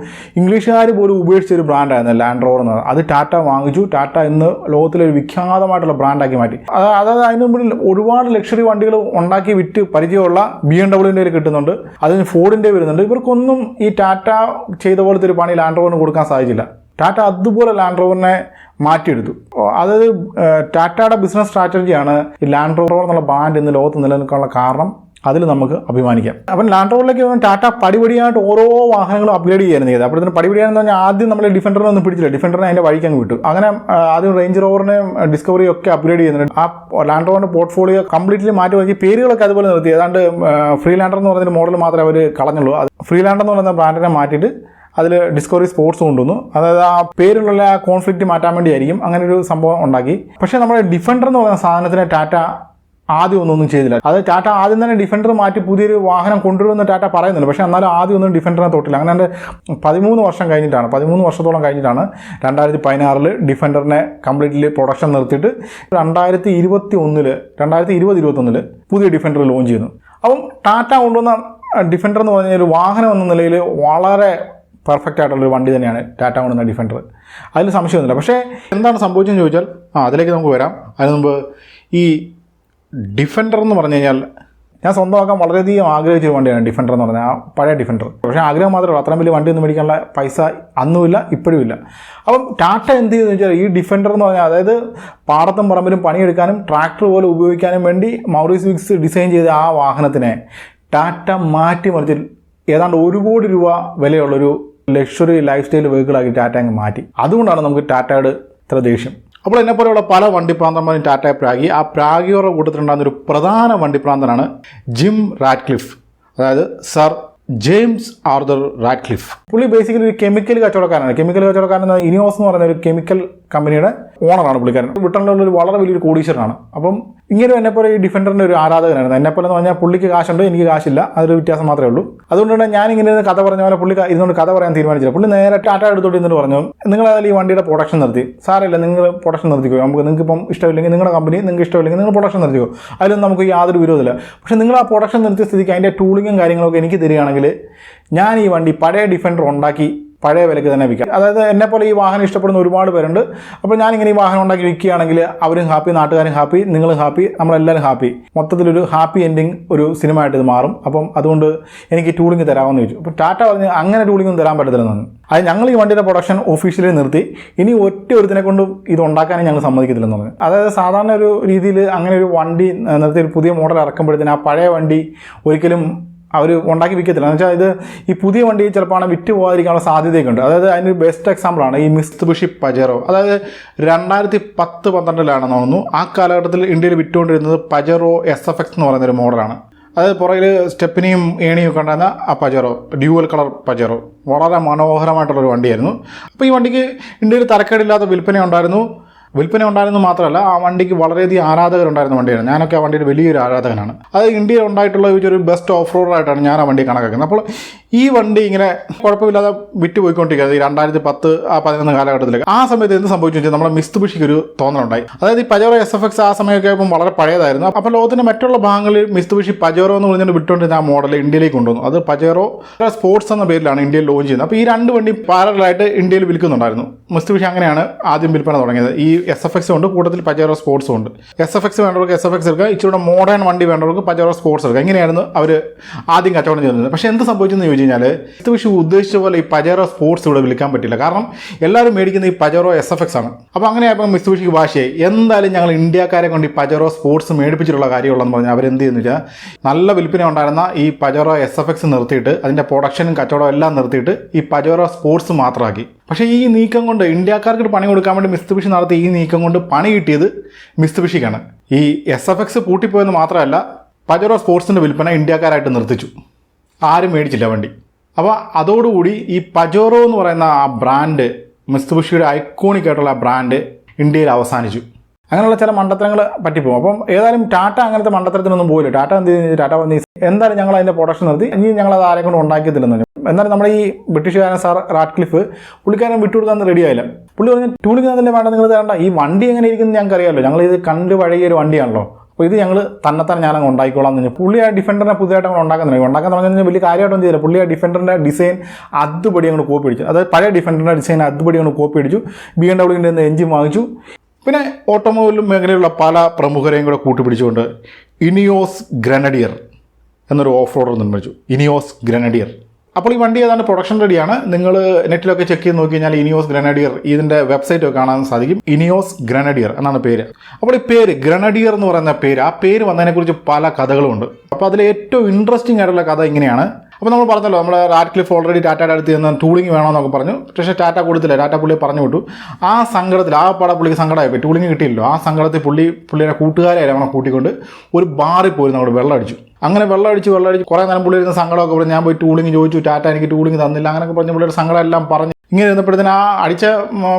ഇംഗ്ലീഷുകാർ പോലും ഉപേക്ഷിച്ചൊരു ബ്രാൻഡായിരുന്നു ലാൻഡ് റോവർ എന്നത്. അത് ടാറ്റ വാങ്ങിച്ചു. ടാറ്റ ഇന്ന് ലോകത്തിലെ ഒരു വിഖ്യാതമായിട്ടുള്ള ബ്രാൻഡാക്കി മാറ്റി. അതായത് അതിന് മുമ്പിൽ ഒരുപാട് ലക്ഷറി വണ്ടികൾ ഉണ്ടാക്കി വിറ്റ് പരിചയമുള്ള BMW കിട്ടുന്നുണ്ട്, അതിന് ഫോർഡിൻ്റെ വരുന്നുണ്ട്. ഇവർക്കൊന്നും ഈ ടാറ്റ ചെയ്ത പോലത്തെ ഒരു പണി ലാൻഡ് റോവറിന് കൊടുക്കാൻ സാധിച്ചില്ല. ടാറ്റ അതുപോലെ ലാൻഡ് റോവറിനെ മാറ്റിയെടുത്തു. അതായത് ടാറ്റയുടെ ബിസിനസ് സ്ട്രാറ്റജിയാണ് ഈ ലാൻഡ് റോവർ എന്നുള്ള ബ്രാൻഡ് ഇന്ന് ലോകത്ത് നിലനിൽക്കാനുള്ള കാരണം. അതിൽ നമുക്ക് അഭിമാനിക്കാം. അപ്പം ലാൻഡ് റോവറിലേക്ക് ടാറ്റ പടിപടിയായിട്ട് ഓരോ വാഹനങ്ങളും അപ്ഗ്രേഡ് ചെയ്യാനും ചെയ്തത്. അപ്പോഴത്തേന് പടിപടിയാണെന്ന് പറഞ്ഞാൽ ആദ്യം നമ്മൾ ഡിഫൻഡറിനെ ഒന്നും പിടിച്ചില്ല, ഡിഫൻഡറിനെ അതിൻ്റെ വഴിക്ക് അങ്ങ് വിട്ടു. അങ്ങനെ ആദ്യം റേഞ്ച് റോവറിനെ ഡിസ്കവറിയും ഒക്കെ അപ്ഗ്രേഡ് ചെയ്യുന്നുണ്ട്. ആ ലാൻഡ് റോവറിൻ്റെ പോർട്ട്ഫോളിയോ കംപ്ലീറ്റ്ലി മാറ്റി നോക്കി പേരുകളൊക്കെ അതുപോലെ നിർത്തി. ഏതാണ്ട് ഫ്രീലാൻഡർ എന്ന് പറയുന്ന മോഡൽ മാത്രമേ അവർ കളഞ്ഞുള്ളൂ. അത് ഫ്രീലാൻഡർ എന്ന് പറയുന്ന ബ്രാൻഡിനെ മാറ്റിയിട്ട് അതിൽ ഡിസ്കവറി സ്പോർട്സ് കൊണ്ടുവന്നു. അതായത് ആ പേരിലുള്ള ആ കോൺഫ്ലിക്റ്റ് മാറ്റാൻ വേണ്ടിയായിരിക്കും അങ്ങനെ ഒരു സംഭവം ഉണ്ടാക്കി. പക്ഷേ നമ്മുടെ ഡിഫൻഡർ എന്ന് പറയുന്ന സാധനത്തിനെ ടാറ്റ ആദ്യം ഒന്നും ചെയ്തില്ല. അത് ടാറ്റ ആദ്യം തന്നെ ഡിഫൻഡർ മാറ്റി പുതിയൊരു വാഹനം കൊണ്ടുവരുമെന്ന് ടാറ്റ പറയുന്നുണ്ട്. പക്ഷേ എന്നാലും ആദ്യം ഒന്നും ഡിഫൻഡറിനെ തൊട്ടില്ല. അങ്ങനെ 13 വർഷം കഴിഞ്ഞിട്ടാണ്, 13 വർഷത്തോളം കഴിഞ്ഞിട്ടാണ് 2016 ഡിഫൻഡറിനെ കംപ്ലീറ്റ്ലി പ്രൊഡക്ഷൻ നിർത്തിയിട്ട് 2020-21 പുതിയ ഡിഫൻഡർ ലോഞ്ച് ചെയ്യുന്നു. അപ്പം ടാറ്റ കൊണ്ടുവന്ന ഡിഫൻഡർ എന്ന് പറഞ്ഞാൽ ഒരു വാഹനം എന്ന നിലയിൽ വളരെ പെർഫെക്റ്റ് ആയിട്ടുള്ളൊരു വണ്ടി തന്നെയാണ് ടാറ്റ കൊണ്ടുവന്ന ഡിഫൻഡർ. അതിൽ സംശയമൊന്നുമില്ല. പക്ഷേ എന്താണ് സംഭവിച്ചതെന്ന് ചോദിച്ചാൽ അതിലേക്ക് നമുക്ക് വരാം. അതിന് മുമ്പ് ഈ ഡിഫൻഡർ എന്ന് പറഞ്ഞു കഴിഞ്ഞാൽ ഞാൻ സ്വന്തമാക്കാൻ വളരെയധികം ആഗ്രഹിച്ചൊരു വണ്ടിയാണ് ഡിഫൻഡർ എന്ന് പറഞ്ഞാൽ, ആ പഴയ ഡിഫൻഡർ. പക്ഷേ ആഗ്രഹം മാത്രമേ ഉള്ളൂ, അത്രയും വലിയ വണ്ടിയൊന്നും മേടിക്കാനുള്ള പൈസ അന്നുമില്ല ഇപ്പോഴും ഇല്ല. അപ്പം ടാറ്റ എന്ത് ചെയ്തെന്ന് വെച്ചാൽ ഈ ഡിഫൻഡർ എന്ന് പറഞ്ഞാൽ അതായത് പാടത്തും പറമ്പിലും പണിയെടുക്കാനും ട്രാക്ടർ പോലെ ഉപയോഗിക്കാനും വേണ്ടി മൗറിസ് വിക്സ് ഡിസൈൻ ചെയ്ത ആ വാഹനത്തിനെ ടാറ്റ മാറ്റിമറിച്ച് ഏതാണ്ട് 1 കോടി രൂപ വിലയുള്ളൊരു ലക്ഷറി ലൈഫ് സ്റ്റൈൽ വെഹിക്കിളാക്കി ടാറ്റ അങ്ങ് മാറ്റി. അതുകൊണ്ടാണ് നമുക്ക് ടാറ്റയുടെ ഇത്ര ദേഷ്യം. അപ്പോൾ എന്നെപ്പോലെയുള്ള പല വണ്ടിപ്രാന്തന്മാരും ടാറ്റയെ പ്രാഗി. ആ പ്രാഗിയോടെ കൂട്ടത്തിലുണ്ടാകുന്നൊരു പ്രധാന വണ്ടിപ്രാന്തനാണ് ജിം റാറ്റ്ക്ലിഫ്, അതായത് സർ ജെയിംസ് ആർതർ റാറ്റ്ക്ലിഫ്. പുള്ളി ബേസിക്കലി ഒരു കെമിക്കൽ കച്ചവടക്കാരനാണ്. കെമിക്കൽ കച്ചവടക്കാരൻ ഇനിയോസ് എന്ന് പറയുന്ന ഒരു കെമിക്കൽ കമ്പനിയുടെ ഓണറാണ് പുള്ളിക്കാരൻ. ബ്രിട്ടനിലുള്ളൊരു വളരെ വലിയൊരു കോടീശ്വരനാണ്. അപ്പം ഇങ്ങനെ എന്നെപ്പോലെ ഈ ഡിഫൻഡറിൻ്റെ ഒരു ആരാധകനായിരുന്നു. എന്നെപ്പോലെ എന്ന് പറഞ്ഞാൽ പുള്ളിക്ക് കാശുണ്ട്, എനിക്ക് കാശില്ല, അതൊരു വ്യത്യാസം മാത്രമേ ഉള്ളൂ. അതുകൊണ്ടാണ് ഞാനിങ്ങനെ കഥ പറഞ്ഞ പോലെ പുള്ളി ഇതുകൊണ്ട് കഥ പറയാൻ തീരുമാനിച്ചില്ല. പുള്ളി നേരെ ടാറ്റ എടുത്തോട്ട് ഇന്നിട്ട് പറഞ്ഞു, നിങ്ങൾ അതിൽ ഈ വണ്ടിയുടെ പ്രൊഡക്ഷൻ നിർത്തി. സാരമില്ല, നിങ്ങൾ പ്രൊഡക്ഷൻ നിർത്തിക്കോ, നമുക്ക് നിങ്ങൾക്ക് ഇപ്പം ഇഷ്ടമില്ലെങ്കിൽ നിങ്ങളുടെ കമ്പനി നിങ്ങൾക്ക് ഇഷ്ടമില്ലെങ്കിൽ നിങ്ങൾ പ്രൊഡക്ഷൻ നിർത്തിക്കോ, അതിലൊന്നും നമുക്ക് യാതൊരു വിരോധമില്ല. പക്ഷേ നിങ്ങൾ ആ പ്രൊഡക്ഷൻ നിർത്തിയ സ്ഥിതിക്ക് അതിൻ്റെ ടൂളിങ്ങും കാര്യങ്ങളൊക്കെ എനിക്ക് തരികയാണെങ്കിൽ ഞാൻ ഈ വണ്ടി പഴയ ഡിഫൻഡർ ഉണ്ടാക്കി പഴയ വിലയ്ക്ക് തന്നെ വിൽക്കാം. അതായത് എന്നെപ്പോലെ ഈ വാഹനം ഇഷ്ടപ്പെടുന്ന ഒരുപാട് പേരുണ്ട്. അപ്പോൾ ഞാനിങ്ങനെ ഈ വാഹനം ഉണ്ടാക്കി വിൽക്കുകയാണെങ്കിൽ അവരും ഹാപ്പി, നാട്ടുകാരും ഹാപ്പി, നിങ്ങളും ഹാപ്പി, നമ്മളെല്ലാവരും ഹാപ്പി. മൊത്തത്തിലൊരു ഹാപ്പി എൻഡിങ് ഒരു സിനിമ ആയിട്ട് ഇത് മാറും. അപ്പം അതുകൊണ്ട് എനിക്ക് ടൂളിങ് തരാമെന്ന് ചോദിച്ചു. അപ്പോൾ ടാറ്റ പറഞ്ഞ് അങ്ങനെ ടൂളിങ്ങൊന്നും തരാൻ പറ്റത്തില്ലെന്ന്. അത് ഞങ്ങൾ ഈ വണ്ടിയുടെ പ്രൊഡക്ഷൻ ഒഫീഷ്യലി നിർത്തി, ഇനി ഒറ്റ ഒരുത്തിനെ കൊണ്ടും ഇത് ഉണ്ടാക്കാനും ഞങ്ങൾ സമ്മതിക്കത്തില്ലെന്ന് പറഞ്ഞു. അതായത് സാധാരണ ഒരു രീതിയിൽ അങ്ങനെ ഒരു വണ്ടി നിർത്തി ഒരു പുതിയ മോഡൽ ഇറക്കുമ്പോഴത്തേന് ആ പഴയ വണ്ടി ഒരിക്കലും അവർ ഉണ്ടാക്കി വിൽക്കത്തില്ല. എന്ന് വെച്ചാൽ ഇത് ഈ പുതിയ വണ്ടി ചിലപ്പോൾ വിറ്റ് പോകാതിരിക്കാനുള്ള സാധ്യതയൊക്കെ ഉണ്ട്. അതായത് അതിൻ്റെ ബെസ്റ്റ് എക്സാമ്പിളാണ് ഈ മിത്സുബിഷി പജേറോ. അതായത് 2010-12 തോന്നുന്നു ആ കാലഘട്ടത്തിൽ ഇന്ത്യയിൽ വിറ്റുകൊണ്ടിരുന്നത് പജേറോ SFX എന്ന് പറയുന്നൊരു മോഡലാണ്. അതായത് പുറകിൽ സ്റ്റെപ്പിനെയും ഏണിയും ഒക്കെ ഉണ്ടായിരുന്ന ആ പജേറോ, ഡ്യൂവൽ കളർ പജേറോ, വളരെ മനോഹരമായിട്ടുള്ളൊരു വണ്ടിയായിരുന്നു. അപ്പോൾ ഈ വണ്ടിക്ക് ഇന്ത്യയിൽ തരക്കേടില്ലാത്ത വിൽപ്പന ഉണ്ടായിരുന്നു മാത്രമല്ല ആ വണ്ടിക്ക് വളരെയധികം ആരാധകരുണ്ടായിരുന്ന വണ്ടിയാണ്. ഞാനൊക്കെ ആ വണ്ടിയുടെ വലിയൊരു ആരാധകനാണ്. അത് ഇന്ത്യയിൽ ഉണ്ടായിട്ടുള്ള ഒരു ബെസ്റ്റ് ഓഫ് റോഡായിട്ടാണ് ഞാൻ ആ വണ്ടി കണക്കാക്കുന്നത്. അപ്പോൾ ഈ വണ്ടി ഇങ്ങനെ കുഴപ്പമില്ലാതെ വിറ്റ് പോയിക്കൊണ്ടിരിക്കുന്നത് ഈ 2010-11 കാലഘട്ടത്തിലേക്ക്. ആ സമയത്ത് എന്ത് സംഭവിച്ചു വെച്ചാൽ നമ്മുടെ മിത്സുബിഷിക്ക് ഒരു തോന്നലുണ്ടായി. അതായത് ഈ പജേറോ SFX ആ സമയമൊക്കെ ആയപ്പോൾ വളരെ പഴയതായിരുന്നു. അപ്പോൾ ലോകത്തിൻ്റെ മറ്റുള്ള ഭാഗങ്ങളിൽ മിത്സുബിഷി പജേറോ എന്ന് പറഞ്ഞിട്ട് വിട്ടുകൊണ്ടിരുന്ന ആ മോഡൽ ഇന്ത്യയിലേക്ക് കൊണ്ടുവന്നു. അത് പജേറോ സ്പോർട്സ് എന്ന പേരിലാണ് ഇന്ത്യയിൽ ലോഞ്ച് ചെയ്യുന്നത്. അപ്പോൾ ഈ 2 വണ്ടി പാരലായിട്ട് ഇന്ത്യയിൽ വിൽക്കുന്നുണ്ടായിരുന്നു. മിത്സുബിഷി അങ്ങനെയാണ് ആദ്യം വിൽപ്പന തുടങ്ങിയത്. ഈ SFX ഉണ്ട്, കൂട്ടത്തിൽ പജേറോ സ്പോർട്സും ഉണ്ട്. SFX വേണ്ടവർക്ക് SFX എടുക്കുക, ഇച്ചിരി മോഡേൺ വണ്ടി വേണ്ടവർക്ക് പജേറോ സ്പോർട്സ് എടുക്കുക. ഇങ്ങനെയായിരുന്നു അവർ ആദ്യം കച്ചവടം ചെയ്യുന്നത്. പക്ഷേ എന്ത് സംഭവിച്ചെന്ന് ചോദിച്ചു കഴിഞ്ഞാൽ മിത്സുബിഷി ഉദ്ദേശിച്ച പോലെ ഈ പജേറോ സ്പോർട്സ് ഇവിടെ വിൽക്കാൻ പറ്റില്ല. കാരണം എല്ലാവരും മേടിക്കുന്ന ഈ പജേറോ SFX ആണ്. അപ്പോൾ അങ്ങനെയായപ്പോൾ മിത്സുബിഷിക്ക് വാശിയായി. എന്തായാലും ഞങ്ങൾ ഇന്ത്യക്കാരെ കൊണ്ട് ഈ പജേറോ സ്പോർട്സ് മേടിപ്പിച്ചിട്ടുള്ള കാര്യമുള്ളതെന്ന് പറഞ്ഞാൽ അവരെന്ത് ചെയ്യുന്നു വെച്ചാൽ നല്ല വിൽപ്പന ഉണ്ടായിരുന്ന ഈ പജേറോ SFX നിർത്തിയിട്ട് അതിൻ്റെ പ്രൊഡക്ഷനും കച്ചവടവും എല്ലാം നിർത്തിയിട്ട് ഈ പജേറോ സ്പോർട്സ് മാത്രമാക്കി. പക്ഷേ ഈ നീക്കം കൊണ്ട് ഇന്ത്യക്കാർക്ക് പണി കൊടുക്കാൻ വേണ്ടി മിത്സുബിഷി നടത്തിയ ഈ നീക്കം കൊണ്ട് പണി കിട്ടിയത് മിത്സുബിഷിക്കാണ്. ഈ SFX പൂട്ടിപ്പോയെന്ന് മാത്രമല്ല പജേറോ സ്പോർട്സിൻ്റെ വിൽപ്പന ഇന്ത്യക്കാരായിട്ട് നിർത്തിച്ചു. ആരും മേടിച്ചില്ല വണ്ടി. അപ്പോൾ അതോടുകൂടി ഈ പജേറോ എന്ന് പറയുന്ന ആ ബ്രാൻഡ്, മിത്സുബിഷിയുടെ ഐക്കോണിക് ആയിട്ടുള്ള ആ ബ്രാൻഡ് ഇന്ത്യയിൽ അവസാനിച്ചു. അങ്ങനെയുള്ള ചില മണ്ടത്തരങ്ങൾ പറ്റിപ്പോകും. അപ്പം ഏതായാലും ടാറ്റ അങ്ങനത്തെ മണ്ടത്തരത്തിനൊന്നും പോയില്ല. ടാറ്റ എന്ത് ചെയ്തു? ടാറ്റ വന്ന് എന്തായാലും ഞങ്ങൾ അതിൻ്റെ പ്രൊഡക്ഷൻ നിർത്തി, ഇനി ഞങ്ങളത് ആരെ കൊണ്ട് ഉണ്ടാക്കിയതില്ലെന്ന് പറഞ്ഞു. എന്നാലും നമ്മുടെ ഈ ബ്രിട്ടീഷുകാരൻ സാർ റാറ്റ്ക്ലിഫ് പുള്ളിക്കാരൻ വിട്ടുകൊടുക്കാൻ റെഡിയായില്ല. പുള്ളി പറഞ്ഞു ടൂളിങ് തന്നെ വേണ്ട, നിങ്ങൾ തരണ്ട, ഈ വണ്ടി എങ്ങനെ ഇരിക്കുന്നത് ഞങ്ങൾക്ക് അറിയാമല്ലോ, ഞങ്ങളിത് കണ്ട് പഴകിയൊരു വണ്ടിയാണല്ലോ, അപ്പോൾ ഇത് ഞങ്ങൾ തന്നെത്താൻ ഞാനങ്ങ് ഉണ്ടാക്കിക്കോളാം എന്ന് പറഞ്ഞു. പുള്ളി ആ ഡിഫൻഡറിനെ പുതിയതായിട്ട് അങ്ങ് ഉണ്ടാക്കാൻ തുടങ്ങി വലിയ കാര്യമായിട്ടൊന്നും ചെയ്തില്ല. പുള്ളി ആ ഡിഫൻഡറിൻ്റെ ഡിസൈൻ അതുപടി അങ്ങോട്ട് കോപ്പി അടിച്ചു. അതായത് പഴയ ഡിഫൻഡറിൻ്റെ ഡിസൈൻ അതുപടി അങ്ങോട്ട് കോപ്പി അടിച്ചു. BMW എഞ്ചിൻ വാങ്ങിച്ചു. പിന്നെ ഓട്ടോമൊബൈൽ മേഖലയിലുള്ള പല പ്രമുഖരെയും കൂടെ കൂട്ടുപിടിച്ചുകൊണ്ട് ഇനിയോസ് ഗ്രനഡിയർ എന്നൊരു ഓഫ് റോഡർ നിർമ്മിച്ചു. ഇനിയോസ് ഗ്രനഡിയർ അപ്പോൾ ഈ വണ്ടി ഏതാണ്ട് പ്രൊഡക്ഷൻ റെഡിയാണ്. നിങ്ങൾ നെറ്റിലൊക്കെ ചെക്ക് ചെയ്ത് നോക്കി കഴിഞ്ഞാൽ ഇനിയോസ് ഗ്രനഡിയർ ഇതിൻ്റെ വെബ്സൈറ്റ് ഒക്കെ കാണാൻ സാധിക്കും. ഇനിയോസ് ഗ്രനഡിയർ എന്നാണ് പേര്. അപ്പോൾ ഈ പേര് ഗ്രനഡിയർ എന്ന് പറയുന്ന പേര്, ആ പേര് വന്നതിനെക്കുറിച്ച് പല കഥകളുമുണ്ട്. അപ്പോൾ അതിൽ ഏറ്റവും ഇൻട്രസ്റ്റിംഗ് ആയിട്ടുള്ള കഥ ഇങ്ങനെയാണ്. അപ്പോൾ നമ്മൾ പറഞ്ഞല്ലോ, നമ്മൾ റാഡ്ക്ലിഫ് ഓൾറെഡി ടാറ്റയുടെ അടുത്ത് നിന്ന് ടൂളിംഗ് വേണമെന്നൊക്കെ പറഞ്ഞു. പക്ഷേ ടാറ്റ കൊടുത്തില്ല. ടാറ്റ പുള്ളിയെ പറഞ്ഞു വിട്ടു. ആ സങ്കടത്തിൽ, ആ പാട പുള്ളിക്ക് സങ്കടമായിപ്പോയി, ടൂളിംഗ് കിട്ടിയില്ലോ. ആ സങ്കടത്തിൽ പുള്ളിയുടെ കൂട്ടുകാരെ നമ്മളെ കൂട്ടിക്കൊണ്ട് ഒരു ബാറിൽ പോയി നമ്മൾ വെള്ളം അടിച്ചു. അങ്ങനെ വെള്ളം അടിച്ച് കുറേ നേരം പുള്ളി ഇരുന്ന് സങ്കടമൊക്കെ പറഞ്ഞു. ഞാൻ പോയി ടൂളിംഗ് ചോദിച്ചു, ടാറ്റ എനിക്ക് ടൂളിംഗ് തന്നില്ല, അങ്ങനെയൊക്കെ പറഞ്ഞ് പുള്ളിയുടെ സങ്കടം എല്ലാം പറഞ്ഞു. ഇങ്ങനെ ഇരുന്നപ്പോഴത്തേന് ആ അടിച്ച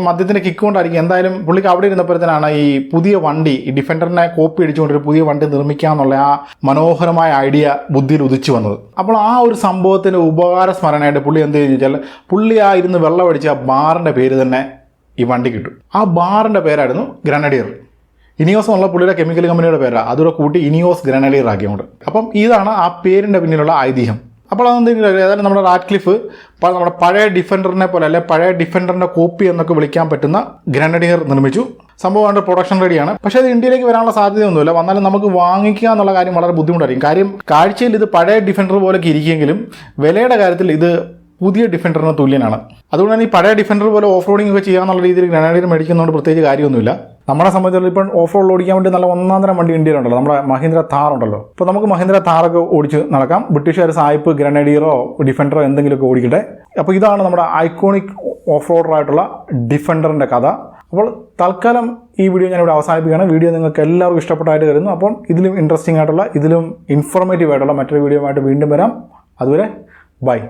മദ്യത്തിൻ്റെ കിക്ക് കൊണ്ടായിരിക്കും എന്തായാലും പുള്ളിക്ക് അവിടെ ഇരുന്നപ്പോഴത്തേനാണ് ഈ പുതിയ വണ്ടി, ഈ ഡിഫൻഡറിനെ കോപ്പി അടിച്ചുകൊണ്ടൊരു പുതിയ വണ്ടി നിർമ്മിക്കാമെന്നുള്ള ആ മനോഹരമായ ഐഡിയ ബുദ്ധിയിൽ ഉദിച്ചു വന്നത്. അപ്പോൾ ആ ഒരു സംഭവത്തിൻ്റെ ഉപകാര സ്മരണയായിട്ട് പുള്ളി എന്ത് ചെയ്തു വെച്ചാൽ, പുള്ളി ആ ഇരുന്ന് വെള്ളം അടിച്ച ആ ബാറിൻ്റെ പേര് തന്നെ ഈ വണ്ടി കിട്ടും. ആ ബാറിൻ്റെ പേരായിരുന്നു ഗ്രനഡിയർ. ഇനിയോസ് എന്നുള്ള പുള്ളിയുടെ കെമിക്കൽ കമ്പനിയുടെ പേരാണ്. അതുകൂടെ കൂട്ടി ഇനിയോസ് ഗ്രനഡിയർ ആക്കിയുണ്ട്. അപ്പം ഇതാണ് ആ പേരിൻ്റെ പിന്നിലുള്ള ഐതിഹ്യം. അപ്പോൾ അതെന്തെങ്കിലും ഏതായാലും നമ്മുടെ റാഡ്ക്ലിഫ് നമ്മുടെ പഴയ ഡിഫൻഡറിനെ പോലെ, അല്ലെ പഴയ ഡിഫൻഡറിൻ്റെ കോപ്പി എന്നൊക്കെ വിളിക്കാൻ പറ്റുന്ന ഗ്രനഡിയർ നിർമ്മിച്ചു. സംഭവം അതിൻ്റെ പ്രൊഡക്ഷൻ റെഡിയാണ്. പക്ഷേ അത് ഇന്ത്യയിലേക്ക് വരാനുള്ള സാധ്യതയൊന്നുമില്ല. വന്നാലും നമുക്ക് വാങ്ങിക്കുക എന്നുള്ള കാര്യം വളരെ ബുദ്ധിമുട്ടായിരിക്കും. കാഴ്ചയിൽ ഇത് പഴയ ഡിഫൻഡർ പോലെയൊക്കെ ഇരിക്കുമെങ്കിലും വിലയുടെ കാര്യത്തിൽ ഇത് പുതിയ ഡിഫൻഡറിന് തുല്യനാണ്. അതുകൊണ്ട് തന്നെ ഈ പഴയ ഡിഫൻഡർ പോലെ ഓഫ് റോഡിംഗ് ഒക്കെ ചെയ്യാന്നുള്ള രീതിയിൽ ഗ്രനഡിയർ മേടിക്കുന്നതുകൊണ്ട് പ്രത്യേകിച്ച് കാര്യമൊന്നുമില്ല. നമ്മളെ സംബന്ധിച്ചിടത്തോളം ഇപ്പം ഓഫ് റോഡ് ഓടിക്കാൻ വേണ്ടി നല്ല ഒന്നാന്തരം വണ്ടി ഇന്ത്യയിലുണ്ടല്ലോ, നമ്മുടെ മഹീന്ദ്ര താർ ഉണ്ടല്ലോ. ഇപ്പോൾ നമുക്ക് മഹീന്ദ്ര താറൊക്കെ ഓടിച്ച് നടക്കാം. ബ്രിട്ടീഷുകാർ സായിപ്പ് ഗ്രനഡിയറോ ഡിഫൻഡറോ എന്തെങ്കിലുമൊക്കെ ഓടിക്കട്ടെ. അപ്പോൾ ഇതാണ് നമ്മുടെ ഐക്കോണിക് ഓഫ് റോഡറായിട്ടുള്ള ഡിഫൻഡറിൻ്റെ കഥ. അപ്പോൾ തൽക്കാലം ഈ വീഡിയോ ഞാനിവിടെ അവസാനിപ്പിക്കുകയാണ്. വീഡിയോ നിങ്ങൾക്ക് എല്ലാവർക്കും ഇഷ്ടപ്പെട്ടായിട്ട് കരുതുന്നു. അപ്പം ഇതിലും ഇൻട്രസ്റ്റിംഗ് ആയിട്ടുള്ള, ഇതിലും ഇൻഫോർമേറ്റീവ് ആയിട്ടുള്ള മറ്റൊരു വീഡിയോ ആയിട്ട് വീണ്ടും വരാം. അതുവരെ ബൈ.